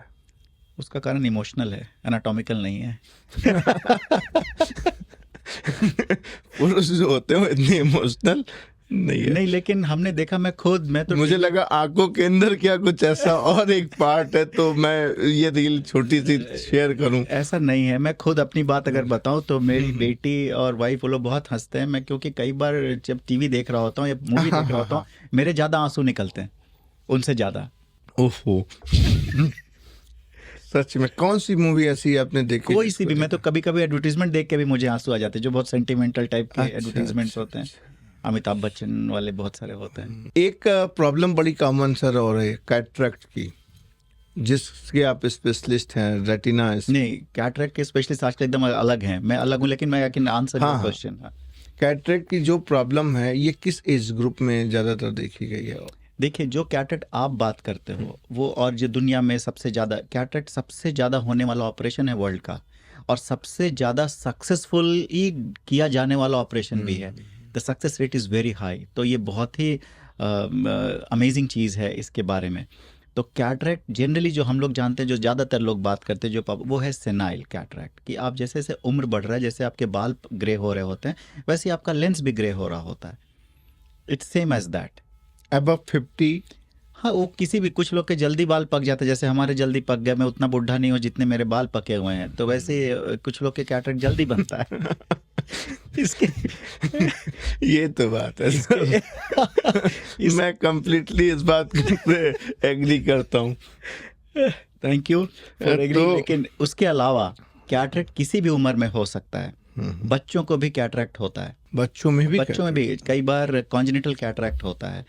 उसका कारण इमोशनल है, एनाटॉमिकल नहीं है। पुरुष जो होते हैं वो इतने इमोशनल नहीं है। नहीं, लेकिन हमने देखा, मैं तो मुझे लगा आंखों के अंदर क्या कुछ ऐसा और एक पार्ट है, तो मैं ये रील छोटी सी शेयर करूं। ऐसा नहीं है। मैं खुद अपनी बात अगर बताऊं तो मेरी बेटी और वाइफ वो लोग बहुत हंसते हैं। मैं क्योंकि कई बार जब टीवी देख रहा होता हूँ या मूवी देख रहा होता हूँ, मेरे ज़्यादा आंसू निकलते हैं उनसे ज़्यादा। ओहो। सच में? कौन सी मूवी ऐसी आपने देखी? कोई सी भी। मैं तो कभी कभी एडवर्टीजमेंट देख के भी मुझे आंसू आ जाते हैं, जो बहुत सेंटिमेंटल टाइप के एडवर्टीजमेंट्स होते हैं। अमिताभ बच्चन वाले बहुत सारे होते हैं। एक प्रॉब्लम बड़ी कॉमन सर और है कैटरेक्ट की, जिसके आप स्पेशलिस्ट हैं, रेटिना। नहीं, कैटरेक्ट के स्पेशलिस्ट आजकल एकदम अलग हैं। मैं अलग हूँ, लेकिन मैं can answer your question. Cataract की जो प्रॉब्लम है ये किस एज ग्रुप में ज़्यादातर देखी गई है? देखिए, जो कैटरेक्ट आप बात करते हो वो, और जो दुनिया में सबसे ज़्यादा कैटरेक्ट सबसे ज़्यादा होने वाला ऑपरेशन है वर्ल्ड का, और सबसे ज़्यादा सक्सेसफुली किया जाने वाला ऑपरेशन भी है। The success rate is very high. तो ये बहुत ही अमेजिंग चीज़ है इसके बारे में। तो कैटरेक्ट जनरली जो हम लोग जानते हैं, जो ज़्यादातर लोग बात करते हैं, वो है सेनाइल कैटरेक्ट, कि आप जैसे जैसे उम्र बढ़ रहा है, जैसे आपके बाल ग्रे हो रहे होते हैं, वैसे ही आपका लेंस भी ग्रे हो रहा होता है। It's same as that. Above 50? हाँ, वो किसी भी, कुछ लोग के जल्दी बाल पक जाते हैं, जैसे हमारे जल्दी पक गए। मैं उतना बुढ़ा नहीं हूँ जितने मेरे बाल पके हुए हैं, तो वैसे कुछ लोग के कैटरेक्ट जल्दी बनता है। इसके ये तो बात है सर। मैं कंप्लीटली इस बात से एग्री करता हूँ। Thank you for agree. लेकिन उसके अलावा कैटरेक्ट किसी भी उम्र में हो सकता है। बच्चों को भी कैटरेक्ट होता है। बच्चों में भी कई बार कॉन्जेनिटल कैटरेक्ट होता है,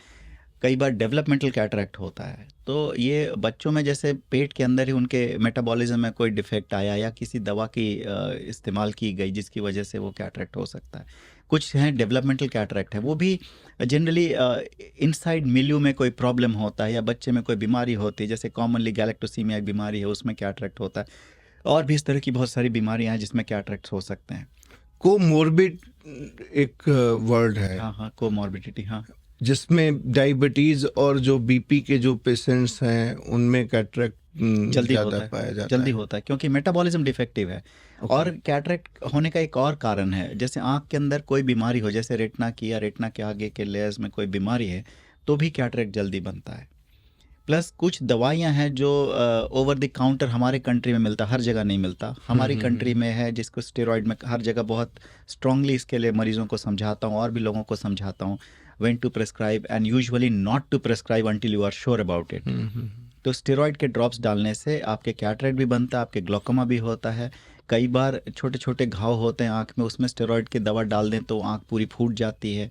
कई बार डेवलपमेंटल कैटरेक्ट होता है। तो ये बच्चों में जैसे पेट के अंदर ही उनके मेटाबॉलिज्म में कोई डिफेक्ट आया या किसी दवा की इस्तेमाल की गई जिसकी वजह से वो कैटरेक्ट हो सकता है। कुछ हैं डेवलपमेंटल कैटरेक्ट है, वो भी जनरली इनसाइड मिल्यू में कोई प्रॉब्लम होता है या बच्चे में कोई बीमारी होती है, जैसे कॉमनली गैलेक्टोसीमिया एक बीमारी है, उसमें कैटरेक्ट होता है। और भी इस तरह की बहुत सारी बीमारियां हैं जिसमें कैटरेक्ट हो सकते हैं। कोमोर्बिड एक वर्ड है। हाँ, कोमॉर्बिडिटी। हाँ, जिसमें डायबिटीज और जो बीपी के जो पेशेंट्स हैं उनमें कैटरेक्ट जल्दी होता है क्योंकि मेटाबॉलिज्म डिफेक्टिव है। और कैटरेक्ट होने का एक और कारण है, जैसे आंख के अंदर कोई बीमारी हो, जैसे रेटिना की या रेटिना के आगे के लेयर्स में कोई बीमारी है, तो भी कैटरेक्ट जल्दी बनता है। प्लस कुछ दवाइयां हैं जो ओवर द काउंटर हमारे कंट्री में मिलता, हर जगह नहीं मिलता। हमारी कंट्री में है जिसको स्टेरॉइड में हर जगह बहुत स्ट्रांगली इसके लिए मरीजों को समझाता हूँ और भी लोगों को समझाता हूँ, when to prescribe and usually not to prescribe until you are sure about it। तो स्टेरॉइड के ड्रॉप्स डालने से आपके कैटरेक्ट भी बनता है, आपके ग्लोकोमा भी होता है। कई बार छोटे छोटे घाव होते हैं आँख में, उसमें स्टेरॉइड की दवा डाल दें तो आँख पूरी फूट जाती है।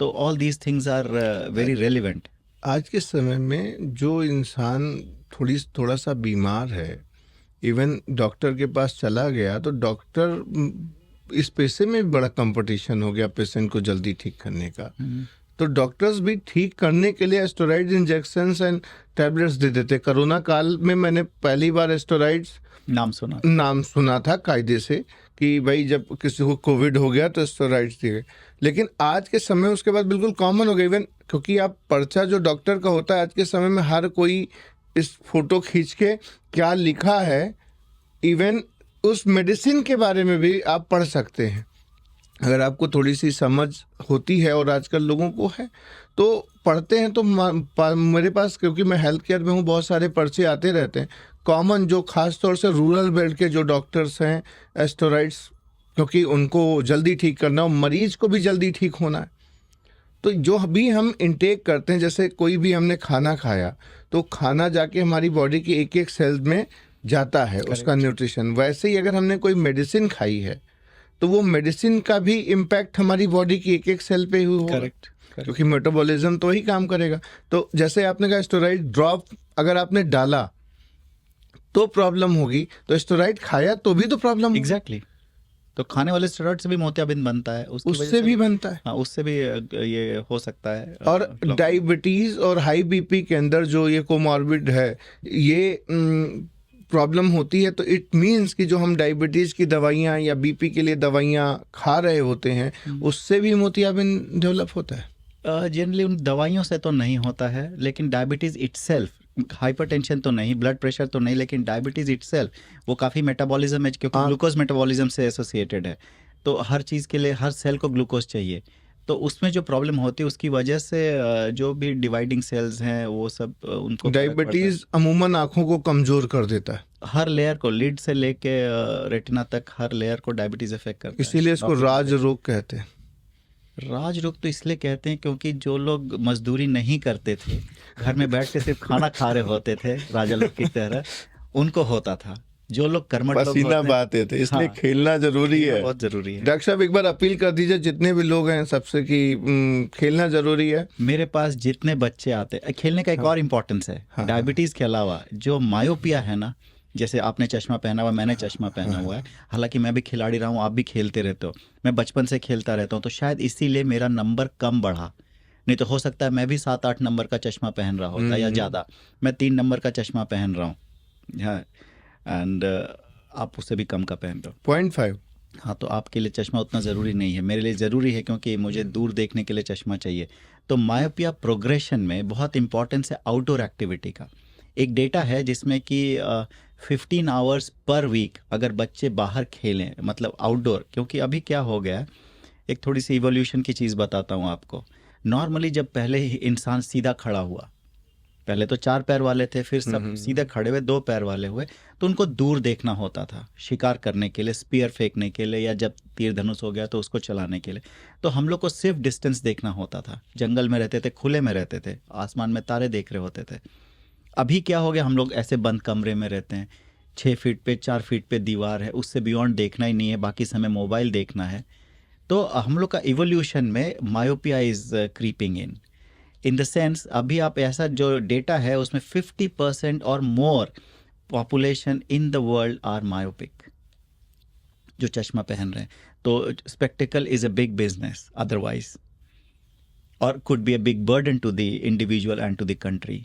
तो all these things are very relevant. आज के समय में जो इंसान थोड़ा सा बीमार है, इवन डॉक्टर के पास चला गया तो डॉक्टर इस पैसे में बड़ा कंपटीशन हो गया पेशेंट को जल्दी ठीक करने का। तो डॉक्टर्स भी ठीक करने के लिए स्टेरॉइड इंजेक्शंस एंड टैबलेट्स दे देते। कोरोना काल में मैंने पहली बार स्टेरॉइड्स नाम सुना था कायदे से कि भाई जब किसी को कोविड हो गया तो स्टेरॉइड्स दिए। लेकिन आज के समय उसके बाद बिल्कुल कॉमन हो गई। इवन क्योंकि आप पर्चा जो डॉक्टर का होता है आज के समय में हर कोई इस फोटो खींच के क्या लिखा है, इवन उस मेडिसिन के बारे में भी आप पढ़ सकते हैं अगर आपको थोड़ी सी समझ होती है। और आजकल लोगों को है तो पढ़ते हैं। तो मेरे पास, क्योंकि मैं हेल्थ केयर में हूँ, बहुत सारे पर्चे आते रहते हैं कॉमन, जो खास तौर से रूरल बेल्ट के जो डॉक्टर्स हैं, स्टेरॉइड्स, क्योंकि उनको जल्दी ठीक करना और मरीज को भी जल्दी ठीक होना है। तो जो भी हम इंटेक करते हैं, जैसे कोई भी हमने खाना खाया तो खाना जाके हमारी बॉडी के एक एक सेल में जाता है उसका न्यूट्रिशन, वैसे ही अगर हमने कोई मेडिसिन खाई है तो वो मेडिसिन का भी इम्पैक्ट हमारी बॉडी की एक एक सेल पे ही होगा, करेक्ट। क्योंकि मेटाबॉलिज्म तो ही काम करेगा। तो जैसे आपने कहा स्टेरॉइड ड्रॉप अगर आपने डाला तो प्रॉब्लम होगी, तो स्टेरॉइड खाया तो भी तो प्रॉब्लम होगी। एग्जैक्टली। तो खाने वाले स्टेरॉइड से भी मोतियाबिंद बनता है, उसकी वजह उससे से भी बनता है। हाँ, उससे भी ये हो सकता है। और डायबिटीज और हाई बीपी के अंदर जो ये कोमॉर्बिड है, ये प्रॉब्लम होती है, तो इट मीन्स कि जो हम डायबिटीज की दवाइयाँ या बीपी के लिए दवाइयाँ खा रहे होते हैं उससे भी मोतियाबिंद डेवलप होता है। जनरली उन दवाइयों से तो नहीं होता है, लेकिन डायबिटीज़ इटसेल्फ, हाइपरटेंशन तो नहीं, ब्लड प्रेशर तो नहीं, लेकिन डायबिटीज़ इटसेल्फ वो काफ़ी मेटाबॉलिज्म है, क्योंकि ग्लूकोज मेटाबॉलिज्म से एसोसिएटेड है। तो हर चीज़ के लिए हर सेल को ग्लूकोज चाहिए, तो उसमें जो प्रॉब्लम होती है उसकी वजह से जो भी डिवाइडिंग सेल्स हैं वो सब उनको डायबिटीज अमूमन आंखों को कमजोर कर देता है, हर लेयर को, लीड से लेके रेटिना तक हर लेयर को डायबिटीज़ इफेक्ट करता है। इसीलिए इसको राज रोग कहते हैं। राज रोग तो इसलिए कहते हैं क्योंकि जो लोग मजदूरी नहीं करते थे, घर में बैठ के सिर्फ खाना खा रहे होते थे राजा लोग की तरह, उनको होता था। जो लोग कर्मठ लोग पसीना होते बहाते थे, इसलिए हाँ, खेलना जरूरी है। बहुत जरूरी है। डॉक्टर साहब एक बार अपील कर दीजिए जितने भी लोग हैं सबसे कि खेलना जरूरी है। मेरे पास जितने बच्चे आते हैं, खेलने का एक और इम्पोर्टेंस है, डायबिटीज के अलावा जो मायोपिया है ना, जैसे आपने चश्मा पहना हुआ, मैंने चश्मा पहना हुआ है, हालांकि मैं भी खिलाड़ी रहा हूँ, आप भी खेलते रहते हो, मैं बचपन से खेलता रहता हूँ, तो शायद इसीलिए मेरा नंबर कम बढ़ा। नहीं तो हो सकता है मैं भी 7-8 नंबर का चश्मा पहन रहा होता या ज़्यादा। मैं 3 नंबर का चश्मा पहन रहा हूँ, हाँ, एंड आप उससे भी कम का पहन रहे हो, 0.5। हाँ, तो आपके लिए चश्मा उतना ज़रूरी नहीं है, मेरे लिए ज़रूरी है, क्योंकि मुझे दूर देखने के लिए चश्मा चाहिए। तो मायोपिया प्रोग्रेशन में बहुत इंपॉर्टेंस है आउटडोर एक्टिविटी का। एक डेटा है जिसमें कि 15 आवर्स पर वीक अगर बच्चे बाहर खेलें, मतलब आउटडोर, क्योंकि अभी क्या हो गया है, एक थोड़ी सी इवोल्यूशन की चीज़ बताता हूँ आपको। नॉर्मली जब पहले ही इंसान सीधा खड़ा हुआ, पहले तो 4 पैर वाले थे, फिर सब सीधे खड़े हुए 2 पैर वाले हुए, तो उनको दूर देखना होता था शिकार करने के लिए, स्पीयर फेंकने के लिए, या जब तीर धनुष हो गया तो उसको चलाने के लिए। तो हम लोग को सिर्फ डिस्टेंस देखना होता था, जंगल में रहते थे, खुले में रहते थे, आसमान में तारे देख रहे होते थे। अभी क्या हो गया, हम लोग ऐसे बंद कमरे में रहते हैं, 6 फीट पे 4 फीट पे दीवार है, उससे बियॉन्ड देखना ही नहीं है, बाकी समय मोबाइल देखना है। तो हम लोग का इवोल्यूशन में myopia is creeping in the sense, अभी आप ऐसा जो डेटा है उसमें 50% और more population in the world are myopic, जो चश्मा पहन रहे हैं। तो spectacle is a big business otherwise, और could be a big burden to the individual and to the country.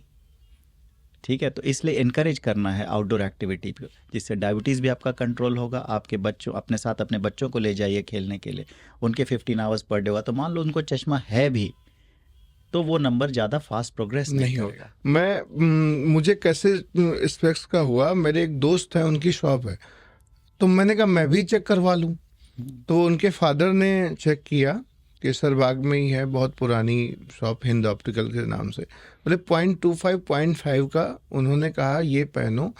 ठीक है, तो इसलिए इनकरेज करना है आउटडोर एक्टिविटी, जिससे डायबिटीज़ भी आपका कंट्रोल होगा। आपके बच्चों, अपने साथ अपने बच्चों को ले जाइए खेलने के लिए, उनके 15 आवर्स पर डे हुआ, तो मान लो उनको चश्मा है भी, तो वो नंबर ज़्यादा फास्ट प्रोग्रेस नहीं होगा। मुझे कैसे स्पेक्स का हुआ, मेरे एक दोस्त है, उनकी शॉप है, तो मैंने कहा मैं भी चेक करवा लूँ। तो उनके फादर ने चेक किया, केसर बाग में ही है, बहुत पुरानी शॉप, हिंद ऑप्टिकल के नाम से, बोले 0.25 0.5 का उन्होंने कहा ये पहनो।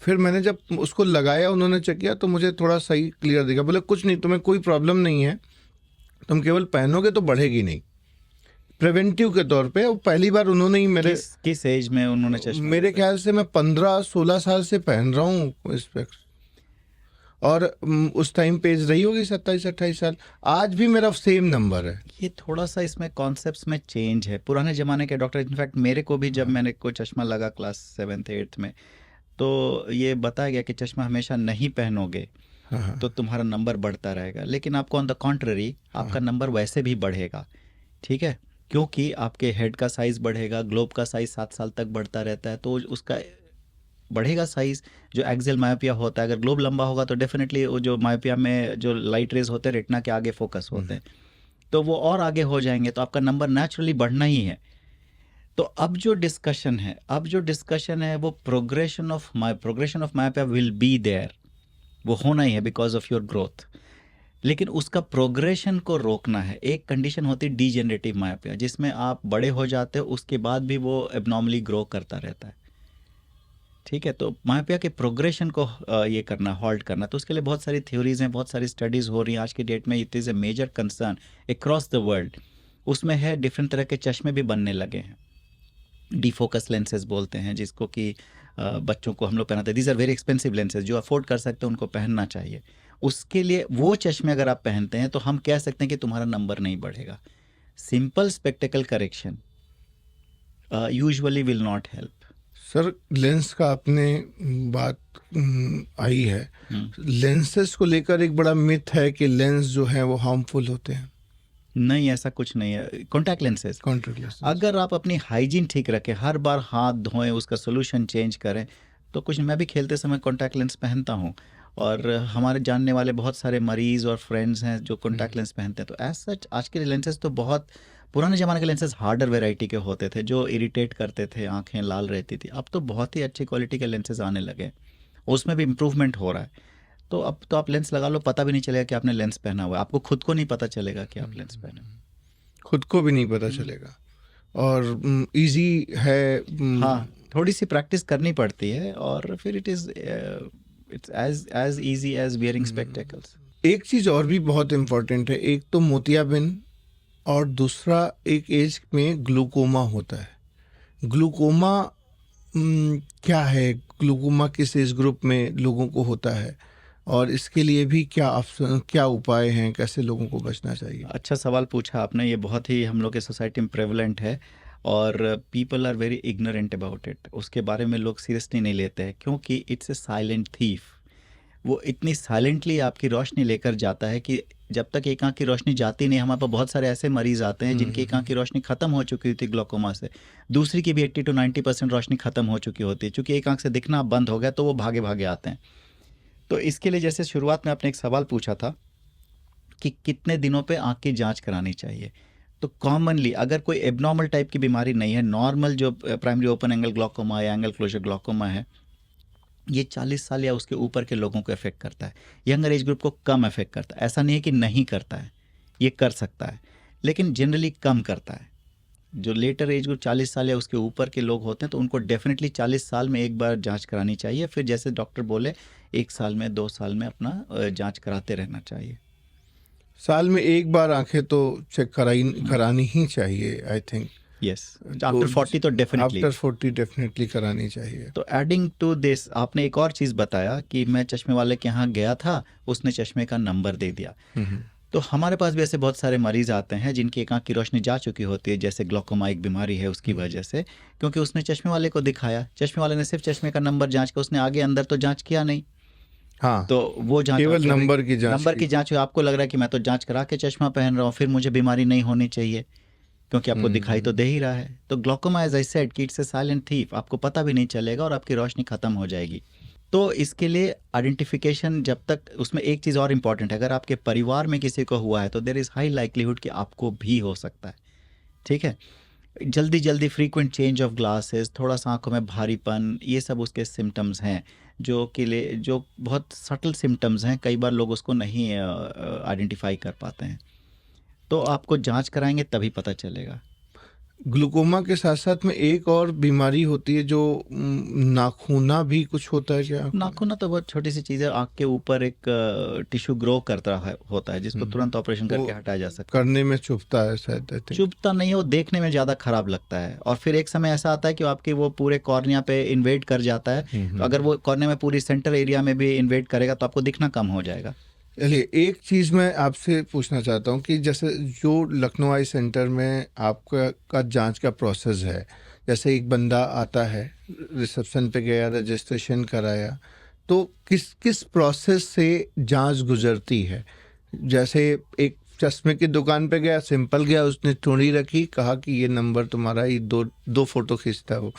फिर मैंने जब उसको लगाया, उन्होंने चेक किया, तो मुझे थोड़ा सही क्लियर दिखा। बोले कुछ नहीं, तुम्हें कोई प्रॉब्लम नहीं है, तुम केवल पहनोगे तो बढ़ेगी नहीं, प्रिवेंटिव के तौर पे। पहली बार उन्होंने ही मेरे किस एज में उन्होंने चश्मा? मेरे ख्याल से मैं 15-16 साल से पहन रहा हूँ स्पेक्स, और उस टाइम पे एज रही होगी 27-28 साल। आज भी मेरा सेम नंबर है। ये थोड़ा सा इसमें कॉन्सेप्ट्स में चेंज है। पुराने ज़माने के डॉक्टर, इनफैक्ट मेरे को भी जब मैंने कोई चश्मा लगा क्लास 7th 8th में, तो ये बताया गया कि चश्मा हमेशा नहीं पहनोगे तो तुम्हारा नंबर बढ़ता रहेगा, लेकिन आपको ऑन द कॉन्ट्ररी आपका नंबर वैसे भी बढ़ेगा। ठीक है, क्योंकि आपके हेड का साइज़ बढ़ेगा, ग्लोब का साइज़ 7 साल तक बढ़ता रहता है, तो उसका बढ़ेगा साइज़। जो एक्सियल मायोपिया होता है, अगर ग्लोब लंबा होगा तो डेफिनेटली वो जो मायोपिया में जो लाइट रेज होते हैं रेटिना के आगे फोकस होते हैं, तो वो और आगे हो जाएंगे, तो आपका नंबर नेचुरली बढ़ना ही है। तो अब जो डिस्कशन है वो progression of myopia will be there, वो होना ही है बिकॉज ऑफ योर ग्रोथ, लेकिन उसका प्रोग्रेशन को रोकना है। एक कंडीशन होती है डीजेनरेटिव मायोपिया, जिसमें आप बड़े हो जाते हो, उसके बाद भी वो एबनॉर्मली ग्रो करता रहता है। ठीक है, तो मायोपिया के प्रोग्रेशन को ये करना, हॉल्ट करना, तो उसके लिए बहुत सारी थ्योरीज हैं, बहुत सारी स्टडीज़ हो रही हैं आज की डेट में। It is a major concern across the world. उसमें है डिफरेंट तरह के चश्मे भी बनने लगे हैं। डिफोकस लेंसेज बोलते हैं, जिसको कि बच्चों को हम लोग पहनाते हैं। These are very expensive lenses, जो अफोर्ड कर सकते हैं उनको पहनना चाहिए। उसके लिए वो चश्मे अगर आप पहनते हैं तो हम कह सकते हैं कि तुम्हारा नंबर नहीं बढ़ेगा। Simple spectacled correction usually will not help. Sir lens का आपने बात आई है, लेंसेज को लेकर एक बड़ा मिथ है कि लेंस जो है वो हार्मफुल होते हैं। नहीं, ऐसा कुछ नहीं है। कॉन्टैक्ट लेंसेज, कॉन्टैक्ट लेंस अगर आप अपनी हाइजीन ठीक रखें, हर बार हाथ धोएं, उसका सोल्यूशन चेंज करें, तो कुछ नहीं। मैं भी खेलते समय कॉन्टैक्ट लेंस पहनता हूँ, और हमारे जानने वाले बहुत सारे मरीज और फ्रेंड्स हैं जो कॉन्टैक्ट लेंस पहनते हैं। तो एज सच आज के लेंसेज तो बहुत पुराने ज़माने के लेंसेज हार्डर वेराइटी के होते थे, जो इरिटेट करते थे, आंखें लाल रहती थी। अब तो बहुत ही अच्छी क्वालिटी के लेंसेज आने लगे, उसमें भी इम्प्रूवमेंट हो रहा है। तो अब तो आप लेंस लगा लो, पता भी नहीं चलेगा कि आपने लेंस पहना हुआ है। आपको खुद को नहीं पता चलेगा कि आप लेंस पहने, खुद को भी नहीं पता चलेगा, और इजी है। हाँ, थोड़ी सी प्रैक्टिस करनी पड़ती है, और फिर it's as easy as wearing spectacles. एक चीज़ और भी बहुत इम्पोर्टेंट है, एक तो मोतियाबिंद और दूसरा एक एज में ग्लूकोमा होता है। ग्लूकोमा क्या है, ग्लूकोमा किस एज ग्रुप में लोगों को होता है, और इसके लिए भी क्या उपाय हैं, कैसे लोगों को बचना चाहिए? अच्छा सवाल पूछा आपने, ये बहुत ही हम लोग के सोसाइटी में प्रेवलेंट है, और people are very ignorant about it. उसके बारे में लोग सीरियसली नहीं लेते हैं, क्योंकि इट्स ए साइलेंट थीफ। वो इतनी साइलेंटली आपकी रोशनी लेकर जाता है कि जब तक एक आंख की रोशनी जाती नहीं। हमारे पास बहुत सारे ऐसे मरीज आते हैं जिनकी एक आंख की रोशनी खत्म हो चुकी होती है ग्लोकोमा से, दूसरी की भी 80 to 90% रोशनी खत्म हो चुकी होती है। चूंकि एक आंख से दिखना बंद हो गया तो वो भागे भागे आते हैं। तो इसके लिए जैसे शुरुआत में आपने एक सवाल पूछा था कि कितने दिनों पे आंख की जांच करानी चाहिए, तो कॉमनली अगर कोई एबनॉर्मल टाइप की बीमारी नहीं है, नॉर्मल जो प्राइमरी ओपन एंगल ग्लोकोमा या एंगल क्लोजर ग्लोकोमा है, ये 40 साल या उसके ऊपर के लोगों को अफेक्ट करता है। यंगर एज ग्रुप को कम अफेक्ट करता है। ऐसा नहीं है कि नहीं करता है, ये कर सकता है, लेकिन जनरली कम करता है। जो लेटर एज ग्रुप 40 साल या उसके ऊपर के लोग होते हैं, तो उनको डेफिनेटली 40 साल में एक बार जांच करानी चाहिए। फिर जैसे डॉक्टर बोले 1 साल में 2 साल में अपना जांच कराते रहना चाहिए। साल में एक बार आंखें तो चेक करानी ही चाहिए, आई थिंक। यस, आफ्टर 40 तो डेफिनेटली, आफ्टर 40 डेफिनेटली करानी चाहिए। तो एडिंग टू दिस, आपने एक और चीज़ बताया कि मैं चश्मे वाले के यहाँ गया था, उसने चश्मे का नंबर दे दिया। तो हमारे पास भी ऐसे बहुत सारे मरीज आते हैं जिनकी एक आंख की रोशनी जा चुकी होती है, जैसे ग्लोकोमा एक बीमारी है उसकी वजह से, क्योंकि उसने चश्मे वाले को दिखाया, चश्मे वाले ने सिर्फ चश्मे का नंबर जांच का, उसने आगे अंदर तो जांच किया नहीं। हाँ, तो वो जांच केवल नंबर की जांच हुई। आपको लग रहा है कि मैं तो जांच करा के चश्मा पहन रहा हूँ, फिर मुझे बीमारी नहीं होनी चाहिए, क्योंकि आपको दिखाई तो दे ही रहा है। तो ग्लोकोमा एज आई सेड कि इट्स ए साइलेंट थीफ, आपको पता भी नहीं चलेगा और आपकी रोशनी खत्म हो जाएगी। तो इसके लिए आइडेंटिफिकेशन, जब तक उसमें एक चीज़ और इम्पॉर्टेंट है, अगर आपके परिवार में किसी को हुआ है तो देयर इज़ हाई लाइक्लीहुड कि आपको भी हो सकता है। ठीक है, जल्दी फ्रीक्वेंट चेंज ऑफ ग्लासेस, थोड़ा सा आंखों में भारीपन, ये सब उसके सिम्टम्स हैं, जो बहुत सटल सिम्टम्स हैं। कई बार लोग उसको नहीं आइडेंटिफाई कर पाते हैं, तो आपको जांच कराएंगे तभी पता चलेगा। ग्लूकोमा के साथ साथ में एक और बीमारी होती है जो नाखूना भी कुछ होता है क्या? नाखूना तो बहुत छोटी सी चीज़ है, आँख के ऊपर एक टिश्यू ग्रो करता होता है, जिसको तुरंत ऑपरेशन करके हटाया जा सकता है। करने में चुभता है शायद? चुभता नहीं है, वो देखने में ज़्यादा खराब लगता है, और फिर एक समय ऐसा आता है कि आपके वो पूरे कॉर्निया पे इन्वेड कर जाता है। तो अगर वो कॉर्निया में पूरी सेंटर एरिया में भी इन्वेड करेगा तो आपको दिखना कम हो जाएगा। चलिए, एक चीज़ मैं आपसे पूछना चाहता हूँ कि जैसे जो लखनऊ आई सेंटर में आपका जांच का प्रोसेस है, जैसे एक बंदा आता है, रिसेप्शन पे गया, रजिस्ट्रेशन कराया, तो किस प्रोसेस से जांच गुजरती है? जैसे एक चश्मे की दुकान पे गया, सिंपल गया, उसने चूड़ी रखी, कहा कि ये नंबर तुम्हारा, ये दो फोटो खींचता है वो,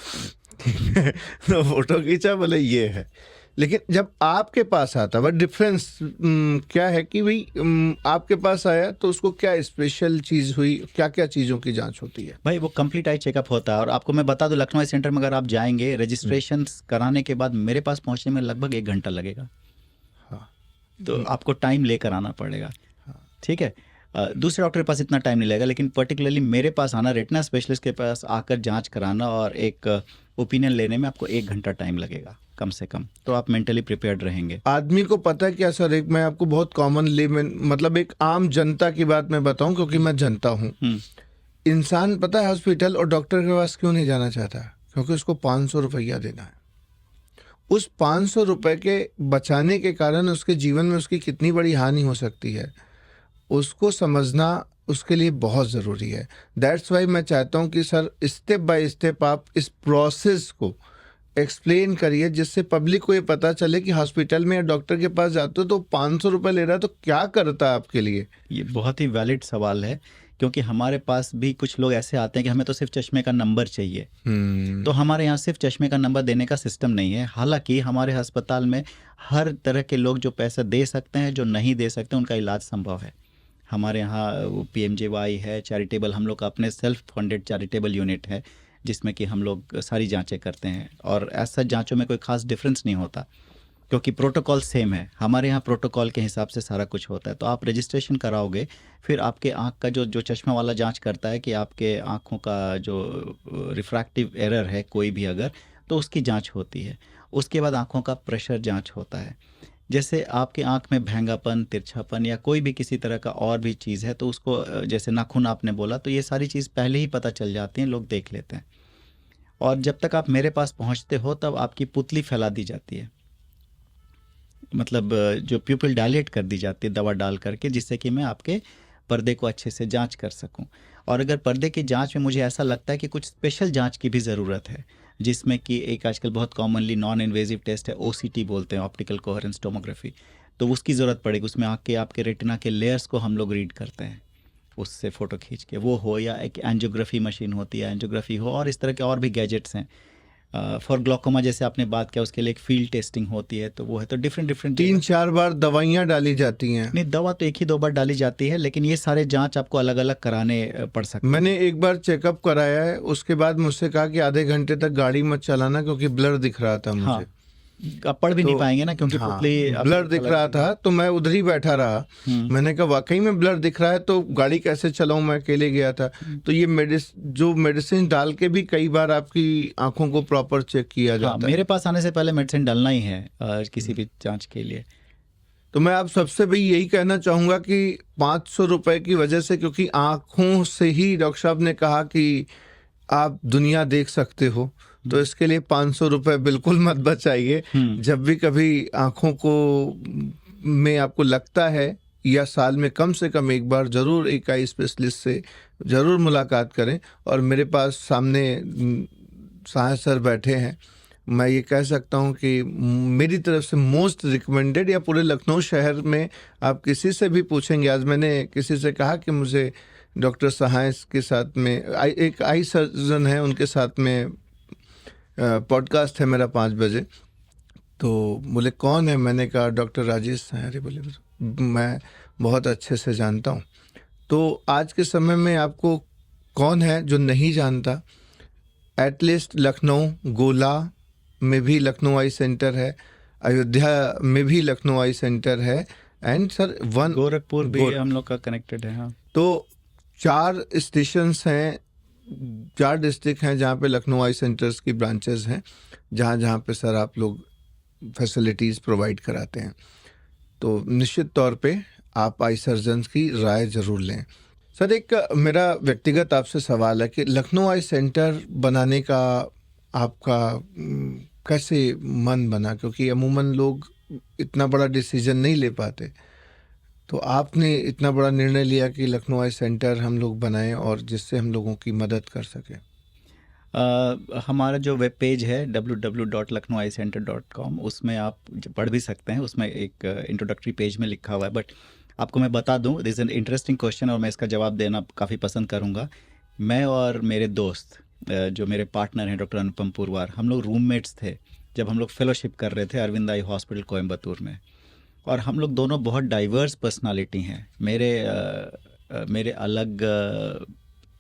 दो फोटो खींचा, बोले ये है। लेकिन जब आपके पास आता है, डिफरेंस क्या है कि भाई आपके पास आया तो उसको क्या स्पेशल चीज़ हुई, क्या क्या चीज़ों की जांच होती है? भाई वो कंप्लीट आई चेकअप होता है, और आपको मैं बता दूं, लखनऊ सेंटर में अगर आप जाएंगे रजिस्ट्रेशन कराने के बाद, मेरे पास पहुंचने में लगभग 1 घंटा लगेगा। हाँ, तो आपको टाइम लेकर आना पड़ेगा। ठीक है, दूसरे डॉक्टर के पास इतना टाइम नहीं लगेगा, लेकिन पर्टिकुलरली मेरे पास आना, रेटिना स्पेशलिस्ट के पास आकर जांच कराना और एक ओपिनियन लेने में आपको 1 घंटा टाइम लगेगा कम से कम। तो आप मेंटली प्रिपेयर्ड रहेंगे। आदमी को पता है क्या सर, एक मैं आपको बहुत कॉमन मतलब एक आम जनता की बात मैं बताऊं, क्योंकि मैं जनता हूं, इंसान पता है हॉस्पिटल और डॉक्टर के पास क्यों नहीं जाना चाहता? क्योंकि उसको 500 रुपया देना है। उस 500 रुपए के बचाने के कारण उसके जीवन में उसकी कितनी बड़ी हानि हो सकती है, उसको समझना उसके लिए बहुत ज़रूरी है। दैट्स वाई मैं चाहता हूँ कि सर स्टेप बाय स्टेप आप इस प्रोसेस को एक्सप्लेन करिए, जिससे पब्लिक को ये पता चले कि हॉस्पिटल में या डॉक्टर के पास जाते हो तो 500 रुपये ले रहा है तो क्या करता है आपके लिए। ये बहुत ही वैलिड सवाल है, क्योंकि हमारे पास भी कुछ लोग ऐसे आते हैं कि हमें तो सिर्फ चश्मे का नंबर चाहिए। तो हमारे यहाँ सिर्फ चश्मे का नंबर देने का सिस्टम नहीं है। हालांकि हमारे अस्पताल में हर तरह के लोग जो पैसा दे सकते हैं, जो नहीं दे सकते, उनका इलाज संभव है। हमारे यहाँ PMJY है, चैरिटेबल, हम लोग का अपने सेल्फ फंडेड चैरिटेबल यूनिट है, जिसमें कि हम लोग सारी जांचें करते हैं। और ऐसा जांचों में कोई खास डिफरेंस नहीं होता, क्योंकि प्रोटोकॉल सेम है। हमारे यहाँ प्रोटोकॉल के हिसाब से सारा कुछ होता है। तो आप रजिस्ट्रेशन कराओगे, फिर आपके आँख का जो चश्मा वाला जांच करता है कि आपके आँखों का जो रिफ्रैक्टिव एरर है कोई भी अगर, तो उसकी जांच होती है। उसके बाद आँखों का प्रेशर जांच होता है। जैसे आपके आँख में भैंगापन, तिरछापन या कोई भी किसी तरह का और भी चीज़ है, तो उसको जैसे नाखून आपने बोला, तो ये सारी चीज़ पहले ही पता चल जाती हैं, लोग देख लेते हैं। और जब तक आप मेरे पास पहुँचते हो तब आपकी पुतली फैला दी जाती है, मतलब जो प्यूपिल डायलेट कर दी जाती है दवा डाल करके, जिससे कि मैं आपके पर्दे को अच्छे से जांच कर सकूं। और अगर पर्दे की जांच में मुझे ऐसा लगता है कि कुछ स्पेशल जांच की भी ज़रूरत है, जिसमें कि एक आजकल बहुत कॉमनली नॉन इन्वेजिव टेस्ट है, OCT बोलते हैं, ऑप्टिकल कोहेरेंस टोमोग्राफी, तो उसकी ज़रूरत पड़ेगी। उसमें आपके रेटिना के लेयर्स को हम लोग रीड करते हैं, उससे फ़ोटो खींच के, वो हो, या एक एंजियोग्राफी मशीन होती है, एंजियोग्राफी हो, और इस तरह के और भी गैजेट्स हैं। फॉर ग्लोकोमा जैसे आपने बात किया, उसके लिए एक फील्ड टेस्टिंग होती है, तो वो है। तो डिफरेंट 3-4 बार दवाइयाँ डाली जाती हैं। नहीं, दवा तो 1 ही 2 बार डाली जाती है, लेकिन ये सारे जांच आपको अलग अलग कराने पड़ सकते हैं। मैंने एक बार चेकअप कराया है, उसके बाद मुझसे कहा कि आधे घंटे तक गाड़ी मत चलाना, क्योंकि ब्लर दिख रहा था मुझे। हाँ, आप पढ़ भी नहीं पाएंगे ना, क्योंकि पुतली ब्लर दिख रहा था, तो मैं उधर ही बैठा रहा। मैंने कहा वाकई में ब्लर दिख रहा है तो गाड़ी कैसे चलाऊं, मैं अकेले गया था। तो ये मेडिसिन डाल के भी कई बार आपकी आंखों को प्रॉपर चेक किया जाता है। मेरे पास आने से पहले मेडिसिन डालना ही है किसी भी जांच के लिए। तो मैं आप सबसे भी यही कहना चाहूँगा कि 500 रुपए की वजह से, क्योंकि आँखों से ही डॉक्टर साहब ने कहा कि आप दुनिया देख सकते हो, तो इसके लिए 500 रुपए बिल्कुल मत बचाइए। जब भी कभी आँखों को में आपको लगता है, या साल में कम से कम एक बार ज़रूर एक आई स्पेशलिस्ट से ज़रूर मुलाकात करें। और मेरे पास सामने सहाय सर बैठे हैं, मैं ये कह सकता हूँ कि मेरी तरफ से मोस्ट रिकमेंडेड, या पूरे लखनऊ शहर में आप किसी से भी पूछेंगे। आज मैंने किसी से कहा कि मुझे डॉक्टर सहाय के साथ में एक आई सर्जन है, उनके साथ में पॉडकास्ट है मेरा 5 बजे। तो बोले कौन है? मैंने कहा डॉक्टर राजेश सहाय। अरे बोले मैं बहुत अच्छे से जानता हूँ। तो आज के समय में आपको कौन है जो नहीं जानता? एटलीस्ट लखनऊ गोला में भी लखनऊ आई सेंटर है, अयोध्या में भी लखनऊ आई सेंटर है, एंड सर गोरखपुर भी हम लोग का कनेक्टेड है। हाँ, तो 4 स्टेशंस हैं, 4 डिस्ट्रिक्ट हैं जहाँ पे लखनऊ आई सेंटर्स की ब्रांचेस हैं, जहाँ पे सर आप लोग फैसिलिटीज़ प्रोवाइड कराते हैं। तो निश्चित तौर पे आप आई सर्जन्स की राय ज़रूर लें। सर एक मेरा व्यक्तिगत आपसे सवाल है कि लखनऊ आई सेंटर बनाने का आपका कैसे मन बना? क्योंकि अमूमन लोग इतना बड़ा डिसीजन नहीं ले पाते, तो आपने इतना बड़ा निर्णय लिया कि लखनऊ आई सेंटर हम लोग बनाएं, और जिससे हम लोगों की मदद कर सकें। हमारा जो वेब पेज है www.lucknoweyecenter.com, उसमें आप पढ़ भी सकते हैं। उसमें एक इंट्रोडक्टरी पेज में लिखा हुआ है। बट आपको मैं बता दूं, this is an interesting question, और मैं इसका जवाब देना काफ़ी पसंद करूंगा। मैं और मेरे दोस्त, जो मेरे पार्टनर हैं डॉक्टर अनुपम पुरवार, हम लोग रूममेट्स थे जब हम लोग फेलोशिप कर रहे थे अरविंद आई हॉस्पिटल कोयम्बतूर में। और हम लोग दोनों बहुत डाइवर्स पर्सनालिटी हैं। मेरे अलग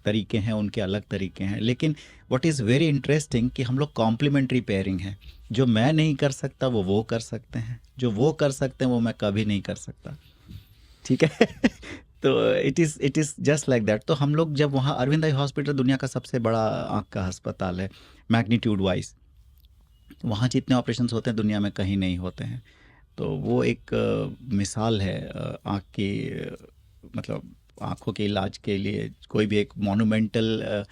तरीके हैं, उनके अलग तरीके हैं, लेकिन व्हाट इज़ वेरी इंटरेस्टिंग कि हम लोग कॉम्प्लीमेंट्री पेयरिंग है। जो मैं नहीं कर सकता वो कर सकते हैं, जो वो कर सकते हैं वो मैं कभी नहीं कर सकता। ठीक है तो it is just like that. तो हम लोग जब वहाँ, अरविंद आई हॉस्पिटल दुनिया का सबसे बड़ा आँख का अस्पताल है मैग्नीट्यूड वाइज, वहाँ जितने ऑपरेशंस होते हैं दुनिया में कहीं नहीं होते हैं। तो वो एक मिसाल है आँख की, मतलब आँखों के इलाज के लिए कोई भी एक मोनूमेंटल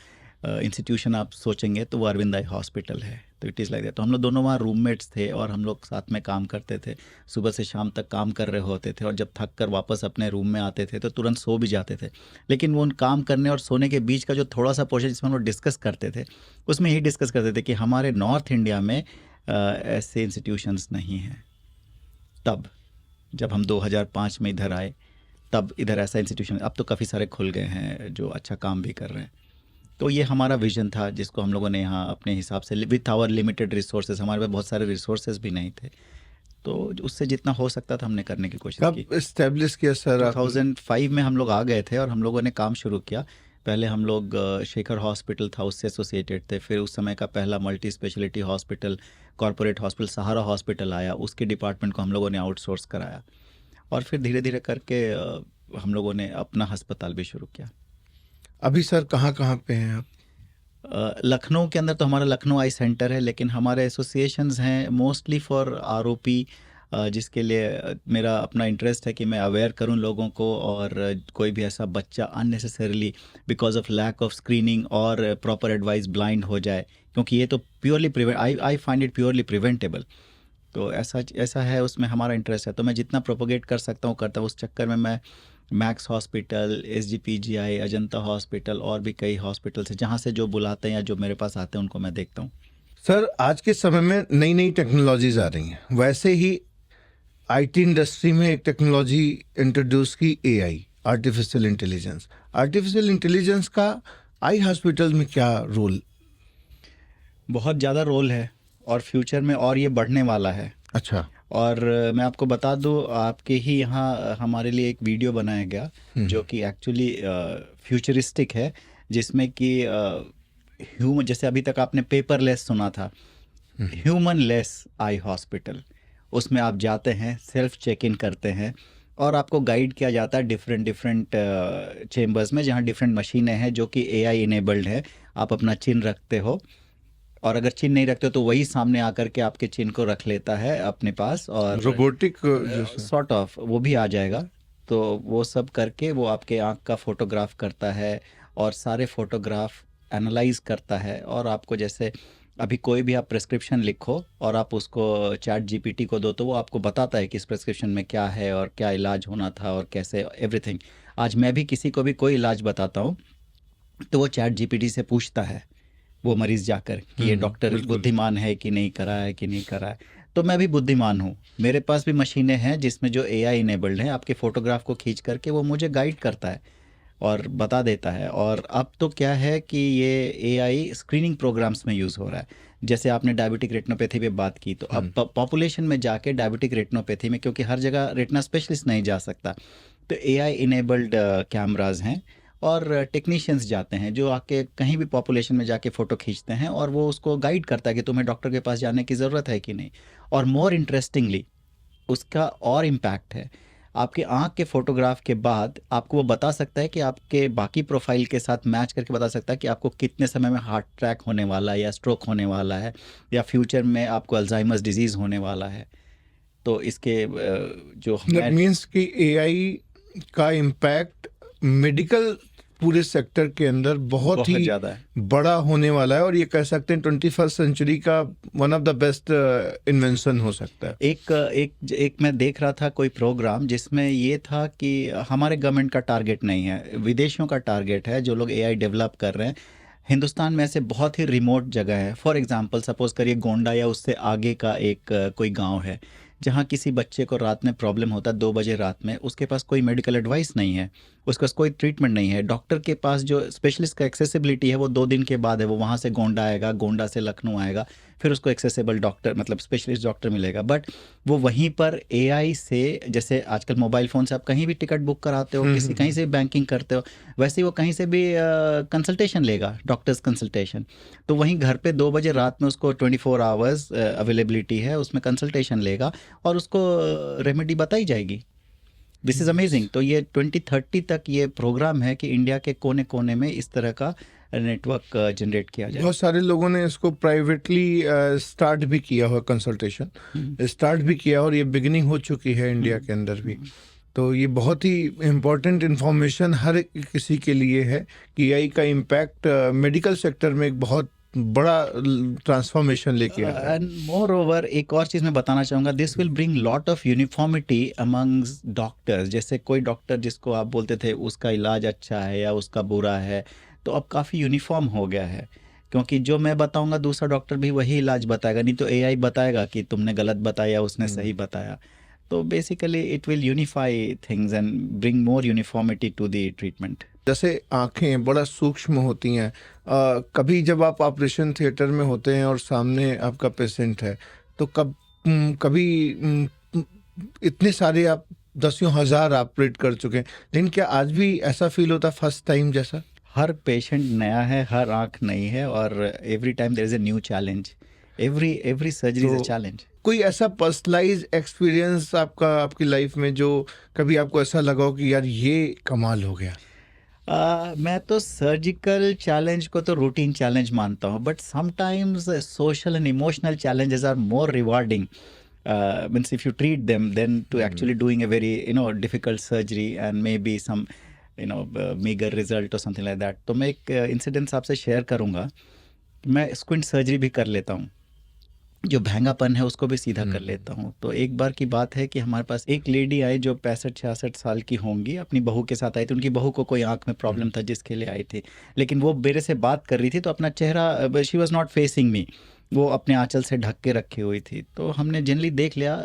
इंस्टीट्यूशन आप सोचेंगे तो वो अरविंद आई हॉस्पिटल है। तो इट इज़ लाइक दैट। तो हम लोग दोनों वहाँ रूममेट्स थे और हम लोग साथ में काम करते थे, सुबह से शाम तक काम कर रहे होते थे और जब थक कर वापस अपने रूम में आते थे तो तुरंत सो भी जाते थे। लेकिन वो उन काम करने और सोने के बीच का जो थोड़ा सा पोर्शन जिसमें हम लोग डिस्कस करते थे, उसमें यही डिस्कस करते थे कि हमारे नॉर्थ इंडिया में ऐसे इंस्टीट्यूशंस नहीं हैं। तब जब हम 2005 में इधर आए तब इधर ऐसा इंस्टीट्यूशन, अब तो काफ़ी सारे खुल गए हैं जो अच्छा काम भी कर रहे हैं। तो ये हमारा विजन था जिसको हम लोगों ने यहाँ अपने हिसाब से विथ आवर लिमिटेड रिसोर्सेज, हमारे पास बहुत सारे रिसोर्सेज भी नहीं थे, तो उससे जितना हो सकता था हमने करने की कोशिश की। कब इस्टेब्लिश किया सर आप? 2005 में हम लोग आ गए थे और हम लोगों ने काम शुरू किया। पहले हम लोग शेखर हॉस्पिटल था उससे एसोसिएटेड थे, फिर उस समय का पहला multi speciality hospital, corporate hospital Sahara hospital आया, उसके डिपार्टमेंट को हम लोगों ने आउटसोर्स कराया और फिर धीरे धीरे करके हम लोगों ने अपना अस्पताल भी शुरू किया। अभी सर कहाँ कहाँ पे हैं आप? लखनऊ के अंदर तो हमारा लखनऊ आई सेंटर है, लेकिन हमारे एसोसिएशंस हैं मोस्टली फॉर आरओपी, जिसके लिए मेरा अपना इंटरेस्ट है कि मैं अवेयर करूं लोगों को और कोई भी ऐसा बच्चा unnecessarily because of lack of screening और प्रॉपर एडवाइस ब्लाइंड हो जाए, क्योंकि ये तो purely I find it purely preventable. तो ऐसा है, उसमें हमारा इंटरेस्ट है, तो मैं जितना प्रोपोगेट कर सकता हूँ करता हूँ। उस चक्कर में मैं max hospital, SGPGI, Ajanta hospital और भी कई हॉस्पिटल्स हैं जहाँ से जो बुलाते हैं या जो मेरे पास आते हैं उनको मैं देखता हूँ। सर आज के समय में नई नई टेक्नोलॉजीज आ रही हैं, वैसे ही IT इंडस्ट्री में एक टेक्नोलॉजी इंट्रोड्यूस की AI, artificial intelligence. Artificial intelligence का आई हॉस्पिटल में क्या रोल? बहुत ज़्यादा रोल है और फ्यूचर में और ये बढ़ने वाला है। अच्छा। और मैं आपको बता दूं, आपके ही यहाँ हमारे लिए एक वीडियो बनाया गया जो कि एक्चुअली फ्यूचरिस्टिक है, जिसमें कि ह्यूमन, जैसे अभी तक आपने पेपरलेस सुना था, ह्यूमन लेस आई हॉस्पिटल, उसमें आप जाते हैं, सेल्फ चेक इन करते हैं और आपको गाइड किया जाता है डिफरेंट चेम्बर्स में जहाँ डिफरेंट मशीनें हैं जो कि AI इनेबल्ड है। आप अपना चिन्ह रखते हो और अगर चिन्ह नहीं रखते हो तो वही सामने आकर के आपके चिन्ह को रख लेता है अपने पास और रोबोटिक सॉर्ट ऑफ वो भी आ जाएगा। तो वो सब करके वो आपके आँख का फोटोग्राफ करता है और सारे फोटोग्राफ एनालाइज करता है और आपको, जैसे अभी कोई भी आप प्रेस्क्रिप्शन लिखो और आप उसको ChatGPT को दो तो वो आपको बताता है कि इस प्रेस्क्रिप्शन में क्या है और क्या इलाज होना था और कैसे एवरीथिंग। आज मैं भी किसी को भी कोई इलाज बताता हूँ तो वो ChatGPT से पूछता है वो मरीज़ जाकर कि ये डॉक्टर बुद्धिमान है कि नहीं, करा है कि नहीं करा है। तो मैं भी बुद्धिमान हूँ, मेरे पास भी मशीनें हैं जिसमें जो AI इनेबल्ड हैं, आपके फ़ोटोग्राफ को खींच करके वो मुझे गाइड करता है और बता देता है। और अब तो क्या है कि ये AI स्क्रीनिंग प्रोग्राम्स में यूज़ हो रहा है। जैसे आपने डायबिटिक रेटिनोपैथी पे बात की, तो अब पॉपुलेशन में जाके डायबिटिक रेटिनोपैथी में, क्योंकि हर जगह रेटिना स्पेशलिस्ट नहीं जा सकता, तो AI इनेबल्ड कैमराज हैं और टेक्नीशियंस जाते हैं जो आके कहीं भी पॉपुलेशन में जाके फ़ोटो खींचते हैं और वो उसको गाइड करता है कि तुम्हें डॉक्टर के पास जाने की ज़रूरत है कि नहीं। और मोर इंटरेस्टिंगली उसका और इम्पैक्ट है, आपके आँख के फ़ोटोग्राफ के बाद आपको वो बता सकता है कि आपके बाकी प्रोफाइल के साथ मैच करके बता सकता है कि आपको कितने समय में हार्ट अटैक होने वाला है या स्ट्रोक होने वाला है या फ्यूचर में आपको अल्जाइमर्स डिजीज़ होने वाला है। तो इसके जो मीन्स कि AI का इम्पैक्ट मेडिकल पूरे सेक्टर के अंदर बहुत ही ज़्यादा है, बड़ा होने वाला है और ये कह सकते हैं 21st सेंचुरी का one of the best invention हो सकता है। एक मैं देख रहा था कोई प्रोग्राम जिसमें ये था कि हमारे गवर्नमेंट का टारगेट नहीं है, विदेशों का टारगेट है जो लोग AI डेवलप कर रहे हैं। हिंदुस्तान में ऐसे बहुत ही रिमोट जगह है, फॉर एग्जांपल सपोज करिए गोंडा या उससे आगे का एक कोई गांव है जहाँ किसी बच्चे को रात में प्रॉब्लम होता है 2 बजे रात में, उसके पास कोई मेडिकल एडवाइस नहीं है, उसके पास कोई ट्रीटमेंट नहीं है, डॉक्टर के पास जो स्पेशलिस्ट का एक्सेसिबिलिटी है वो 2 दिन के बाद है, वो वहाँ से गोंडा आएगा, गोंडा से लखनऊ आएगा, फिर उसको एक्सेसिबल डॉक्टर मतलब स्पेशलिस्ट डॉक्टर मिलेगा। बट वो वहीं पर AI से, जैसे आजकल मोबाइल फ़ोन से आप कहीं भी टिकट बुक कराते हो, किसी कहीं से बैंकिंग करते हो, वैसे ही वो कहीं से भी कंसल्टेशन लेगा, डॉक्टर्स कंसल्टेशन। तो वहीं घर पे 2 बजे रात में उसको 24 आवर्स अवेलेबिलिटी है, उसमें कंसल्टेशन लेगा और उसको रेमेडी बताई जाएगी। This is amazing. तो ये 2030 तक ये प्रोग्राम है कि इंडिया के कोने कोने में इस तरह का नेटवर्क जनरेट किया जाए। बहुत सारे लोगों ने इसको प्राइवेटली स्टार्ट भी किया हुआ, कंसल्टेशन स्टार्ट भी किया और ये बिगिनिंग हो चुकी है इंडिया के अंदर भी। तो ये बहुत ही इम्पोर्टेंट इन्फॉर्मेशन हर किसी के लिए है कि एआई का इम्पैक्ट मेडिकल सेक्टर में एक बहुत बड़ा ट्रांसफॉर्मेशन लेके आ रहा है। एंड मोर ओवर एक और चीज़ मैं बताना चाहूँगा, this will bring lot of uniformity amongst doctors. जैसे कोई डॉक्टर जिसको आप बोलते थे उसका इलाज अच्छा है या उसका बुरा है, तो अब काफ़ी यूनिफॉर्म हो गया है, क्योंकि जो मैं बताऊंगा दूसरा डॉक्टर भी वही इलाज बताएगा, नहीं तो एआई बताएगा कि तुमने गलत बताया उसने सही बताया। तो basically it will unify things and bring more uniformity to the treatment. जैसे आंखें बड़ा सूक्ष्म होती हैं, कभी जब आप ऑपरेशन थिएटर में होते हैं और सामने आपका पेशेंट है, तो कभी इतने सारे आप दसियों हजार ऑपरेट कर चुके हैं, लेकिन क्या आज भी ऐसा फील होता फर्स्ट टाइम जैसा? हर पेशेंट नया है, हर आंख नई है, और every time there is a new challenge, every surgery is a challenge. कोई ऐसा पर्सनलाइज एक्सपीरियंस आपकी लाइफ में जो कभी आपको ऐसा लगा हो कि यार ये कमाल हो गया? मैं तो सर्जिकल चैलेंज को तो रूटीन चैलेंज मानता हूँ, but sometimes social and emotional challenges are more rewarding. Means if you treat them then to actually doing a very difficult surgery and may be some meagre result और समथिंग लाइक दैट। तो मैं एक इंसिडेंस आपसे शेयर करूँगा। मैं स्क्विंट सर्जरी भी कर लेता हूँ, जो भैंगापन है उसको भी सीधा कर लेता हूँ। तो एक बार की बात है कि हमारे पास एक लेडी आई जो 65-66 साल की होंगी, अपनी बहू के साथ आई थी। उनकी बहू को कोई आंख में प्रॉब्लम था जिसके लिए आई थी, लेकिन वो मेरे से बात कर रही थी तो अपना चेहरा, शी वॉज नॉट फेसिंग मी, वो अपने आंचल से ढक के रखी हुई थी। तो हमने जनरली देख लिया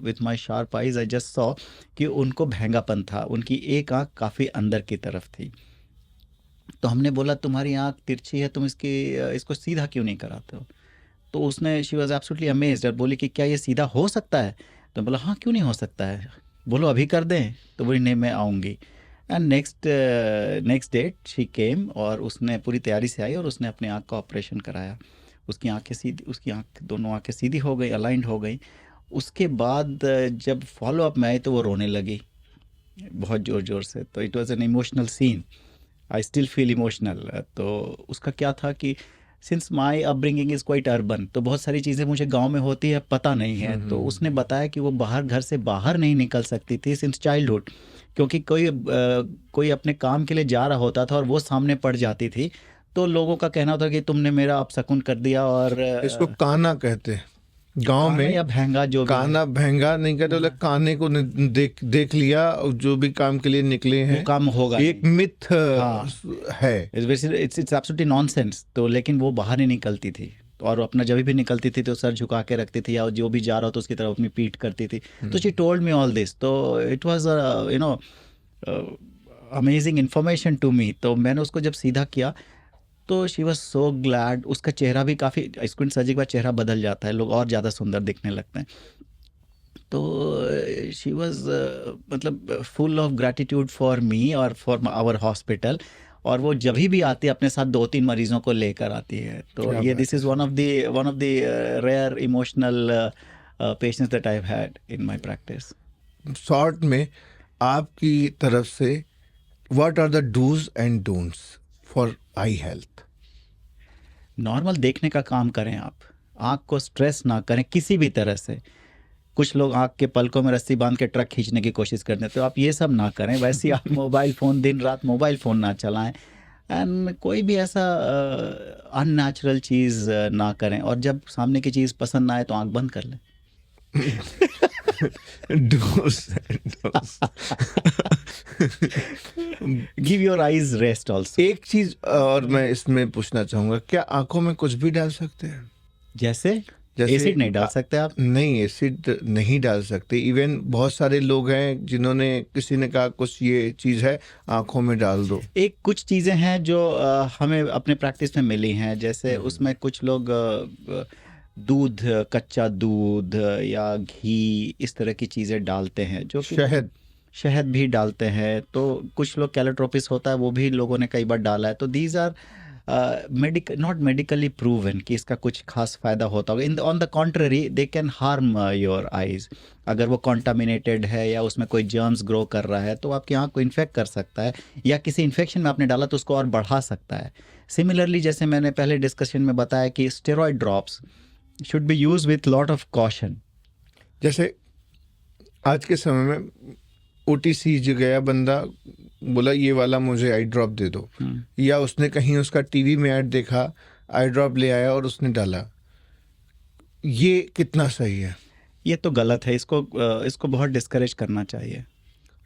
with my sharp eyes, I just saw कि उनको भैंगापन था, उनकी एक आंख काफ़ी अंदर की तरफ थी। तो हमने बोला तुम्हारी आंख तिरछी है, तुम इसको सीधा क्यों नहीं कराते हो? तो उसने, शी वॉज एब्सोल्युटली अमेज्ड और बोली कि क्या ये सीधा हो सकता है? तो बोला हाँ, क्यों नहीं हो सकता है, बोलो अभी कर दें? तो बोली नहीं, मैं आऊँगी। And next date she came और उसने पूरी तैयारी से आई और उसने अपने आँख का ऑपरेशन कराया। उसकी आँख दोनों आँखें सीधी हो गई, अलाइंड हो गई। उसके बाद जब फॉलो अप में आई तो वो रोने लगी बहुत ज़ोर ज़ोर से। तो it was an emotional scene, I still feel emotional. तो उसका क्या था कि since my upbringing is quite urban, तो बहुत सारी चीज़ें मुझे गांव में होती है पता नहीं है। तो उसने बताया कि वो घर से बाहर नहीं निकल सकती थी सिंस चाइल्डहुड, क्योंकि कोई अपने काम के लिए जा रहा होता था और वो सामने पड़ जाती थी, तो लोगों का कहना होता कि तुमने मेरा अपशकुन कर दिया। और इसको काना कहते हैं गांव में, या भैंगा, जो काना भैंगा नहीं कहते, बोले काने को देख लिया, जो भी काम के लिए निकले हैं वो काम होगा, एक मिथ है। It's absolutely nonsense. तो लेकिन वो बाहर नहीं निकलती थी, और अपना जब भी निकलती थी तो सर झुका के रखती थी, या जो भी जा रहा हो तो उसकी तरफ अपनी पीठ करती थी। तो she told me all this, तो it was amazing information to me. तो मैंने उसको जब सीधा किया तो शी वॉज सो ग्लैड। उसका चेहरा भी काफ़ी, स्क्विंट सर्जरी के बाद चेहरा बदल जाता है, लोग और ज़्यादा सुंदर दिखने लगते हैं। तो शी वॉज मतलब full of gratitude for me और फॉर आवर हॉस्पिटल। और वो जब भी आती है अपने साथ 2-3 मरीजों को लेकर आती है। तो ये this is one of the rare emotional patients that I have had in my practice. Short में आपकी तरफ से what are the dos and don'ts for eye health? Normal देखने का काम करें आप, आँख को स्ट्रेस ना करें किसी भी तरह से। कुछ लोग आँख के पलकों में रस्सी बांध के ट्रक खींचने की कोशिश करते हैं, तो आप ये सब ना करें। वैसे ही आप मोबाइल फ़ोन, दिन रात मोबाइल फ़ोन ना चलाएं, एंड कोई भी ऐसा अननेचुरल चीज़ ना करें। और जब सामने की चीज़ पसंद ना आए तो आँख बंद कर लें। Give your eyes rest also. एक चीज और मैं इसमें पूछना चाहूंगा, क्या आंखों में कुछ भी डाल सकते हैं? जैसे एसिड नहीं डाल सकते आप? नहीं, एसिड नहीं डाल सकते। इवन बहुत सारे लोग हैं जिन्होंने, किसी ने कहा कुछ ये चीज़ है आंखों में डाल दो। एक कुछ चीज़ें हैं जो हमें अपने प्रैक्टिस में मिली हैं, जैसे उसमें कुछ लोग दूध, कच्चा दूध या घी, इस तरह की चीज़ें डालते हैं, जो शहद भी डालते हैं। तो कुछ लोग कैलोट्रोपिस होता है वो भी लोगों ने कई बार डाला है। तो these are not medically proven कि इसका कुछ खास फ़ायदा होता होगा। On the contrary they can harm your eyes. अगर वो कॉन्टामिनेटेड है या उसमें कोई जर्म्स ग्रो कर रहा है तो आपकी आँख को इन्फेक्ट कर सकता है, या किसी इन्फेक्शन में आपने डाला तो उसको और बढ़ा सकता है। सिमिलरली, जैसे मैंने पहले डिस्कशन में बताया कि steroid drops should be use with lot of caution. जैसे आज के समय में ओटीसी जो गया बंदा, बोला ये वाला मुझे आई ड्रॉप दे दो, या उसने कहीं उसका टीवी में ऐड देखा, आई ड्रॉप ले आया और उसने डाला, ये कितना सही है? ये तो गलत है, इसको बहुत डिस्करेज करना चाहिए,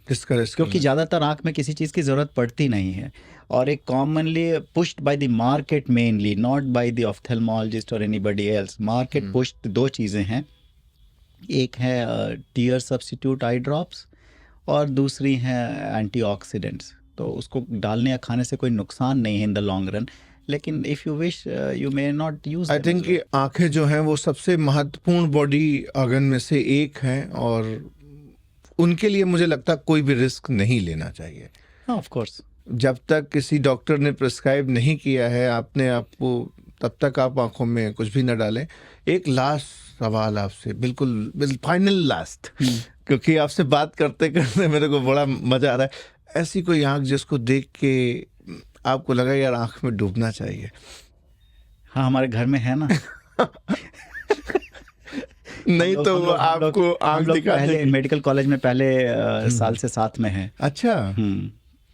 डिस्करेज, क्योंकि ज़्यादातर आँख में किसी चीज़ की ज़रूरत पड़ती नहीं है, और एक commonly pushed by the market mainly, not by the ophthalmologist और एनीबडी एल्स। मार्केट पुश्ड दो चीज़ें हैं, एक है टीयर सब्स्टिट्यूट आई ड्रॉप्स और दूसरी है एंटीऑक्सीडेंट्स। तो उसको डालने या खाने से कोई नुकसान नहीं है इन द लॉन्ग रन, लेकिन if you wish you may not use. I think कि आंखें जो हैं वो सबसे महत्वपूर्ण बॉडी ऑर्गन में से एक हैं, और उनके लिए मुझे लगता है कोई भी रिस्क नहीं लेना चाहिए। हाँ, ऑफ कोर्स। जब तक किसी डॉक्टर ने प्रिस्क्राइब नहीं किया है आपने आपको, तब तक आप आंखों में कुछ भी न डालें। एक लास्ट सवाल आपसे, बिल्कुल फाइनल लास्ट, क्योंकि आपसे बात करते करते मेरे को बड़ा मजा आ रहा है। ऐसी कोई आंख जिसको देख के आपको लगा यार आंख में डूबना चाहिए? हाँ, हमारे घर में है ना। नहीं तो आपको आंख दिखा पहले मेडिकल कॉलेज में पहले साल से साथ में है। अच्छा।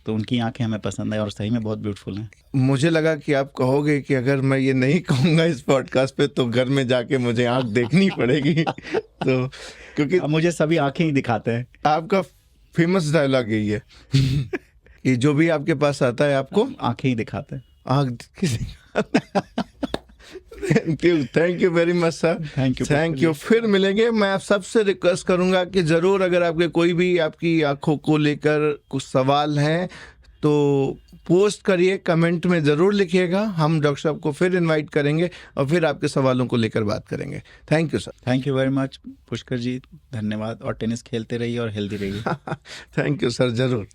तो उनकी आंखें हमें पसंद है और सही में बहुत ब्यूटीफुल हैं। मुझे लगा कि आप कहोगे कि अगर मैं ये नहीं कहूँगा इस पॉडकास्ट पे तो घर में जाके मुझे आंख देखनी पड़ेगी। तो क्योंकि मुझे सभी आंखें ही दिखाते हैं। आपका फेमस डायलॉग यही है कि जो भी आपके पास आता है आपको आंखें ही दिखाते हैं। आंख किसी thank you very much sir. Thank you. फिर मिलेंगे। मैं आप सबसे रिक्वेस्ट करूंगा कि ज़रूर अगर आपके कोई भी आपकी आंखों को लेकर कुछ सवाल हैं तो पोस्ट करिए, कमेंट में ज़रूर लिखिएगा। हम डॉक्टर साहब को फिर इनवाइट करेंगे और फिर आपके सवालों को लेकर बात करेंगे। Thank you sir. Thank you very much Pushkar ji, धन्यवाद। और टेनिस खेलते रहिए और हेल्दी रहिए। थैंक यू सर, ज़रूर।